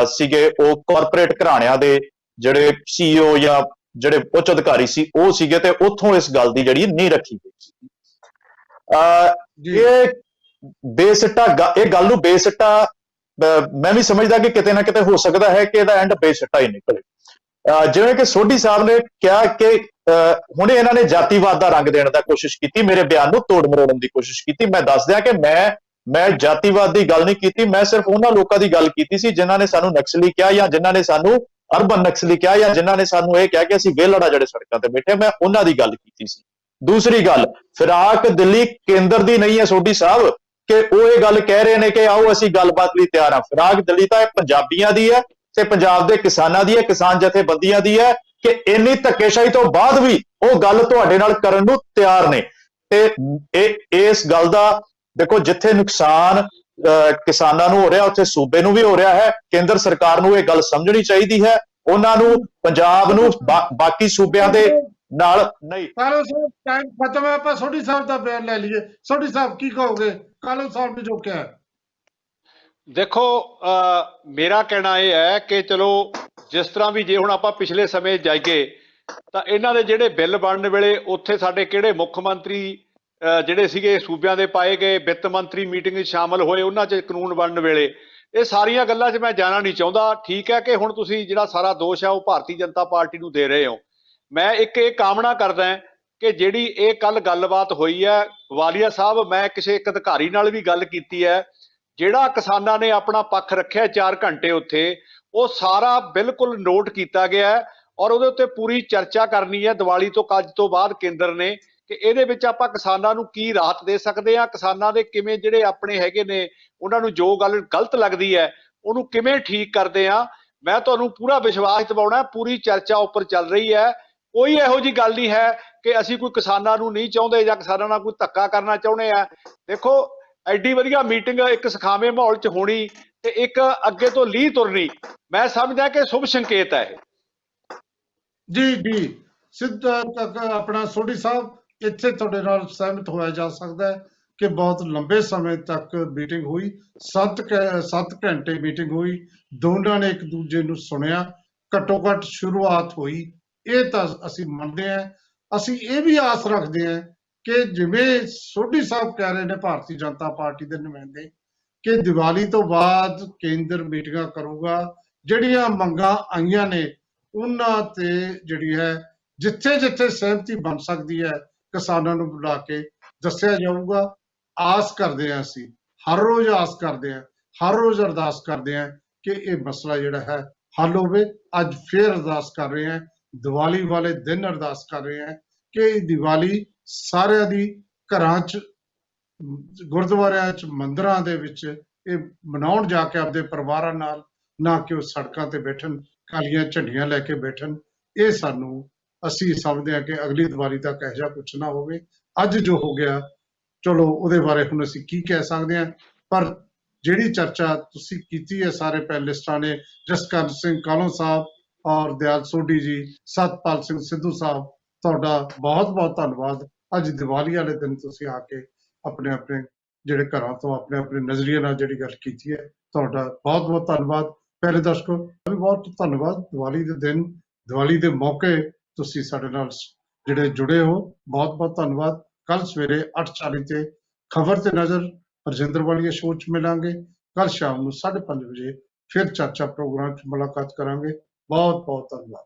ਸੀਗੇ ਉਹ ਕਾਰਪੋਰੇਟ ਘਰਾਣਿਆਂ ਦੇ ਜਿਹੜੇ CEO ਜਾਂ ਜਿਹੜੇ ਉੱਚ ਅਧਿਕਾਰੀ ਸੀ ਉਹ ਸੀਗੇ ਤੇ ਉੱਥੋਂ ਇਸ ਗੱਲ ਦੀ ਜਿਹੜੀ ਨੀਂਹ ਰੱਖੀ ਗਈ ਸੀ। ਇਹ ਬੇਸਿੱਟਾ ਇਹ ਗੱਲ ਨੂੰ ਬੇਸਿੱਟਾ ਮੈਂ ਵੀ ਸਮਝਦਾ ਕਿ ਕਿਤੇ ਨਾ ਕਿਤੇ ਹੋ ਸਕਦਾ ਹੈ ਕਿ ਇਹਦਾ ਐਂਡ ਬੇਸਿੱਟਾ ਹੀ ਨਿਕਲੇ। ਜਿਵੇਂ ਕਿ ਸੋਢੀ ਸਾਹਿਬ ਨੇ ਕਿਹਾ ਕਿ ਹੁਣੇ ਇਹਨਾਂ ਨੇ ਜਾਤੀਵਾਦ ਦਾ ਰੰਗ ਦੇਣ ਦਾ ਕੋਸ਼ਿਸ਼ ਕੀਤੀ, ਮੇਰੇ ਬਿਆਨ ਨੂੰ ਤੋੜ ਮਰੋੜਨ ਦੀ ਕੋਸ਼ਿਸ਼ ਕੀਤੀ। ਮੈਂ ਦੱਸ ਦਿਆਂ ਕਿ ਮੈਂ ਜਾਤੀਵਾਦ ਦੀ ਗੱਲ ਨਹੀਂ ਕੀਤੀ, ਮੈਂ ਸਿਰਫ ਉਹਨਾਂ ਲੋਕਾਂ ਦੀ ਗੱਲ ਕੀਤੀ ਸੀ ਜਿਨ੍ਹਾਂ ਨੇ ਸਾਨੂੰ ਨਕਸਲੀ ਕਿਹਾ ਜਾਂ ਜਿਨ੍ਹਾਂ ਨੇ ਸਾਨੂੰ ਅਰਬਨ ਨਕਸਲੀ ਕਿਹਾ ਜਾਂ ਜਿਨ੍ਹਾਂ ਨੇ ਸਾਨੂੰ ਇਹ ਕਿਹਾ ਕਿ ਅਸੀਂ ਵਿਹਲੜਾ ਜਿਹੜੇ ਸੜਕਾਂ ਤੇ ਬੈਠੇ, ਮੈਂ ਉਹਨਾਂ ਦੀ ਗੱਲ ਕੀਤੀ ਸੀ। ਦੂਸਰੀ ਗੱਲ, ਫਿਰਾਕ ਦਿੱਲੀ ਕੇਂਦਰ ਦੀ ਨਹੀਂ ਹੈ ਸੋਢੀ ਸਾਹਿਬ ਕਿ ਉਹ ਇਹ ਗੱਲ ਕਹਿ ਰਹੇ ਨੇ ਕਿ ਆਓ ਅਸੀਂ ਗੱਲਬਾਤ ਲਈ ਤਿਆਰ ਹਾਂ। ਫਿਰਾਕ ਦਿੱਲੀ ਤਾਂ ਇਹ ਪੰਜਾਬੀਆਂ ਦੀ ਹੈ ਤੇ ਪੰਜਾਬ ਦੇ ਕਿਸਾਨਾਂ ਦੀ ਹੈ, ਕਿਸਾਨ ਜਥੇਬੰਦੀਆਂ ਦੀ ਹੈ ਕਿ ਇੰਨੀ ਧੱਕੇਸ਼ਾਹੀ ਤੋਂ ਬਾਅਦ ਵੀ ਉਹ ਗੱਲ ਤੁਹਾਡੇ ਨਾਲ ਕਰਨ ਨੂੰ ਤਿਆਰ ਨੇ। ਤੇ ਇਸ ਗੱਲ ਦਾ ਦੇਖੋ, ਜਿੱਥੇ ਨੁਕਸਾਨ ਕਿਸਾਨਾਂ ਨੂੰ ਹੋ ਰਿਹਾ ਉੱਥੇ ਸੂਬੇ ਨੂੰ ਵੀ ਹੋ ਰਿਹਾ ਹੈ। ਕੇਂਦਰ ਸਰਕਾਰ ਨੂੰ ਇਹ ਗੱਲ ਸਮਝਣੀ ਚਾਹੀਦੀ ਹੈ, ਉਹਨਾਂ ਨੂੰ ਪੰਜਾਬ ਨੂੰ ਬਾਕੀ ਸੂਬਿਆਂ ਦੇ ਨਾਲ ਨਹੀਂ।
ਕਾਲੋ ਸਾਹਿਬ ਟਾਈਮ ਖਤਮ ਹੈ, ਆਪਾਂ ਸੋਢੀ ਸਾਹਿਬ ਦਾ ਬਿਆਨ ਲੈ ਲਈਏ। ਸੋਢੀ ਸਾਹਿਬ ਕੀ ਕਹੋਗੇ ਕਾਲੋ ਸਾਹਿਬ ਨੇ ਜੋ ਕਿਹਾ?
ਦੇਖੋ, ਮੇਰਾ ਕਹਿਣਾ ਇਹ ਹੈ ਕਿ ਚਲੋ ਜਿਸ ਤਰ੍ਹਾਂ ਵੀ, ਜੇ ਹੁਣ ਆਪਾਂ ਪਿਛਲੇ ਸਮੇਂ ਜਾਈਏ ਤਾਂ ਇਹਨਾਂ ਦੇ ਜਿਹੜੇ ਬਿੱਲ ਬਣਨ ਵੇਲੇ ਉੱਥੇ ਸਾਡੇ ਕਿਹੜੇ ਮੁੱਖ ਮੰਤਰੀ ਜਿਹੜੇ ਸੀਗੇ ਸੂਬਿਆਂ ਦੇ ਪਾਏ ਗਏ, ਵਿੱਤ ਮੰਤਰੀ ਮੀਟਿੰਗ ਵਿੱਚ ਸ਼ਾਮਲ ਹੋਏ, ਉਹਨਾਂ 'ਚ ਕਾਨੂੰਨ ਬਣਨ ਵੇਲੇ ਇਹ ਸਾਰੀਆਂ ਗੱਲਾਂ 'ਚ ਮੈਂ ਜਾਣਾ ਨਹੀਂ ਚਾਹੁੰਦਾ। ਠੀਕ ਹੈ ਕਿ ਹੁਣ ਤੁਸੀਂ ਜਿਹੜਾ ਸਾਰਾ ਦੋਸ਼ ਹੈ ਉਹ ਭਾਰਤੀ ਜਨਤਾ ਪਾਰਟੀ ਨੂੰ ਦੇ ਰਹੇ ਹੋ। ਮੈਂ ਇੱਕ ਇਹ ਕਾਮਨਾ ਕਰਦਾ ਕਿ ਜਿਹੜੀ ਇਹ ਕੱਲ ਗੱਲਬਾਤ ਹੋਈ ਹੈ ਵਾਲੀਆ ਸਾਹਿਬ, ਮੈਂ ਕਿਸੇ ਇੱਕ ਅਧਿਕਾਰੀ ਨਾਲ ਵੀ ਗੱਲ ਕੀਤੀ ਹੈ, ਜਿਹੜਾ ਕਿਸਾਨਾਂ ਨੇ ਆਪਣਾ ਪੱਖ ਰੱਖਿਆ 4 ਘੰਟੇ ਉੱਥੇ, ਉਹ ਸਾਰਾ ਬਿਲਕੁਲ ਨੋਟ ਕੀਤਾ ਗਿਆ ਔਰ ਉਹਦੇ ਉੱਤੇ ਪੂਰੀ ਚਰਚਾ ਕਰਨੀ ਹੈ ਦੀਵਾਲੀ ਤੋਂ ਅੱਜ ਤੋਂ ਬਾਅਦ ਕੇਂਦਰ ਨੇ ਕਿ ਇਹਦੇ ਵਿੱਚ ਆਪਾਂ ਕਿਸਾਨਾਂ ਨੂੰ ਕੀ ਰਾਹਤ ਦੇ ਸਕਦੇ ਹਾਂ, ਕਿਸਾਨਾਂ ਦੇ ਕਿਵੇਂ ਜਿਹੜੇ ਆਪਣੇ ਹੈਗੇ ਨੇ ਉਹਨਾਂ ਨੂੰ ਜੋ ਗੱਲ ਗਲਤ ਲੱਗਦੀ ਹੈ ਉਹਨੂੰ ਕਿਵੇਂ ਠੀਕ ਕਰਦੇ ਆ। ਮੈਂ ਤੁਹਾਨੂੰ ਪੂਰਾ ਵਿਸ਼ਵਾਸ ਦਿਵਾਉਣਾ, ਪੂਰੀ ਚਰਚਾ ਉੱਪਰ ਚੱਲ ਰਹੀ ਹੈ। ਕੋਈ ਇਹੋ ਜਿਹੀ ਗੱਲ ਨਹੀਂ ਹੈ ਕਿ ਅਸੀਂ ਕੋਈ ਕਿਸਾਨਾਂ ਨੂੰ ਨਹੀਂ ਚਾਹੁੰਦੇ ਜਾਂ ਕਿਸਾਨਾਂ ਨਾਲ ਕੋਈ ਧੱਕਾ ਕਰਨਾ ਚਾਹੁੰਦੇ ਆ। ਦੇਖੋ, ਐਡੀ ਵਧੀਆ ਮੀਟਿੰਗ ਇੱਕ ਸੁਖਾਵੇਂ ਮਾਹੌਲ 'ਚ ਹੋਣੀ ਤੇ ਇੱਕ ਅੱਗੇ ਤੋਂ ਲੀਹ ਤੁਰਨੀ, ਮੈਂ ਸਮਝਦਾ ਕਿ ਸ਼ੁਭ ਸੰਕੇਤ ਹੈ ਇਹ।
ਜੀ ਸਿੱਧਾ ਆਪਣਾ ਸੋਢੀ ਸਾਹਿਬ, ਇੱਥੇ ਤੁਹਾਡੇ ਨਾਲ ਸਹਿਮਤ ਹੋਇਆ ਜਾ ਸਕਦਾ ਹੈ ਕਿ ਬਹੁਤ ਲੰਬੇ ਸਮੇਂ ਤੱਕ ਮੀਟਿੰਗ ਹੋਈ, 7 ਘੰਟੇ ਮੀਟਿੰਗ ਹੋਈ, ਦੋਨਾਂ ਨੇ ਇੱਕ ਦੂਜੇ ਨੂੰ ਸੁਣਿਆ, ਘੱਟੋ ਘੱਟ ਸ਼ੁਰੂਆਤ ਹੋਈ, ਇਹ ਤਾਂ ਅਸੀਂ ਮੰਨਦੇ ਹਾਂ। ਅਸੀਂ ਇਹ ਵੀ ਆਸ ਰੱਖਦੇ ਹਾਂ ਕਿ ਜਿਵੇਂ ਸੋਢੀ ਸਾਹਿਬ ਕਹਿ ਰਹੇ ਨੇ ਭਾਰਤੀ ਜਨਤਾ ਪਾਰਟੀ ਦੇ ਨੁਮਾਇੰਦੇ ਕਿ ਦੀਵਾਲੀ ਤੋਂ ਬਾਅਦ ਕੇਂਦਰ ਮੀਟਿੰਗਾਂ ਕਰੂਗਾ, ਜਿਹੜੀਆਂ ਮੰਗਾਂ ਆਈਆਂ ਨੇ ਉਹਨਾਂ ਤੇ ਜਿਹੜੀ ਹੈ ਜਿੱਥੇ ਜਿੱਥੇ ਸਹਿਮਤੀ ਬਣ ਸਕਦੀ ਹੈ ਕਿਸਾਨਾਂ ਨੂੰ ਬੁਲਾ ਕੇ ਦੱਸਿਆ ਜਾਊਗਾ ਆਸ ਕਰਦੇ ਹਾਂ, ਅਸੀਂ ਹਰ ਰੋਜ਼ ਆਸ ਕਰਦੇ ਹਾਂ, ਹਰ ਰੋਜ਼ ਅਰਦਾਸ ਕਰਦੇ ਹਾਂ ਕਿ ਇਹ ਮਸਲਾ ਜਿਹੜਾ ਹੈ ਹੱਲ ਹੋਵੇ। ਅੱਜ ਫੇਰ ਅਰਦਾਸ ਕਰ ਰਹੇ ਹਾਂ, ਦੀਵਾਲੀ ਵਾਲੇ ਦਿਨ ਅਰਦਾਸ ਕਰ ਰਹੇ ਹਾਂ ਕਿ ਇਹ ਦੀਵਾਲੀ ਸਾਰਿਆਂ ਦੀ ਘਰਾਂ 'ਚ, ਗੁਰਦੁਆਰਿਆਂ 'ਚ, ਮੰਦਿਰਾਂ ਦੇ ਵਿੱਚ ਇਹ ਮਨਾਉਣ ਜਾ ਕੇ ਆਪਦੇ ਪਰਿਵਾਰਾਂ ਨਾਲ, ਨਾ ਕਿ ਉਹ ਸੜਕਾਂ ਤੇ ਬੈਠਣ, ਕਾਲੀਆਂ ਝੰਡੀਆਂ ਲੈ ਕੇ ਬੈਠਣ। ਇਹ ਸਾਨੂੰ, ਅਸੀਂ ਸਮਝਦੇ ਹਾਂ ਕਿ ਅਗਲੀ ਦੀਵਾਲੀ ਤੱਕ ਇਹੋ ਜਿਹਾ ਕੁਛ ਨਾ ਹੋਵੇ। ਅੱਜ ਜੋ ਹੋ ਗਿਆ, ਚਲੋ ਉਹਦੇ ਬਾਰੇ ਹੁਣ ਅਸੀਂ ਕੀ ਕਹਿ ਸਕਦੇ ਹਾਂ, ਪਰ ਜਿਹੜੀ ਚਰਚਾ ਤੁਸੀਂ ਕੀਤੀ ਹੈ ਸਾਰੇ ਪੈਨਲਿਸਟਾਂ ਨੇ, ਜਸਕਰਨ ਸਿੰਘ ਕਾਹਲੋਂ ਸਾਹਿਬ ਔਰ ਦਿਆਲ ਸੋਢੀ ਜੀ, ਸਤਪਾਲ ਸਿੰਘ ਸਿੱਧੂ ਸਾਹਿਬ, ਤੁਹਾਡਾ ਬਹੁਤ ਬਹੁਤ ਧੰਨਵਾਦ। ਅੱਜ ਦੀਵਾਲੀ ਵਾਲੇ ਦਿਨ ਤੁਸੀਂ ਆ ਕੇ ਆਪਣੇ ਆਪਣੇ ਜਿਹੜੇ ਘਰਾਂ ਤੋਂ ਆਪਣੇ ਆਪਣੇ ਨਜ਼ਰੀਏ ਨਾਲ ਜਿਹੜੀ ਗੱਲ ਕੀਤੀ ਹੈ, ਤੁਹਾਡਾ ਬਹੁਤ ਬਹੁਤ ਧੰਨਵਾਦ। ਪਿਆਰੇ ਦਰਸ਼ਕੋ, ਵੀ ਬਹੁਤ ਧੰਨਵਾਦ। ਦੀਵਾਲੀ ਦੇ ਦਿਨ, ਦੀਵਾਲੀ ਦੇ ਮੌਕੇ ਤੁਸੀਂ ਸਾਡੇ ਨਾਲ ਜਿਹੜੇ ਜੁੜੇ ਹੋ, ਬਹੁਤ ਬਹੁਤ ਧੰਨਵਾਦ। ਕੱਲ ਸਵੇਰੇ 8:40 ਤੇ ਖਬਰ ਤੇ ਨਜ਼ਰ ਰਜਿੰਦਰ ਵਾਲੀਆ ਸ਼ੋਅ 'ਚ ਮਿਲਾਂਗੇ। ਕੱਲ ਸ਼ਾਮ ਨੂੰ 5:30 ਵਜੇ ਫਿਰ ਚਰਚਾ ਪ੍ਰੋਗਰਾਮ 'ਚ ਮੁਲਾਕਾਤ ਕਰਾਂਗੇ। ਬਹੁਤ ਬਹੁਤ ਧੰਨਵਾਦ।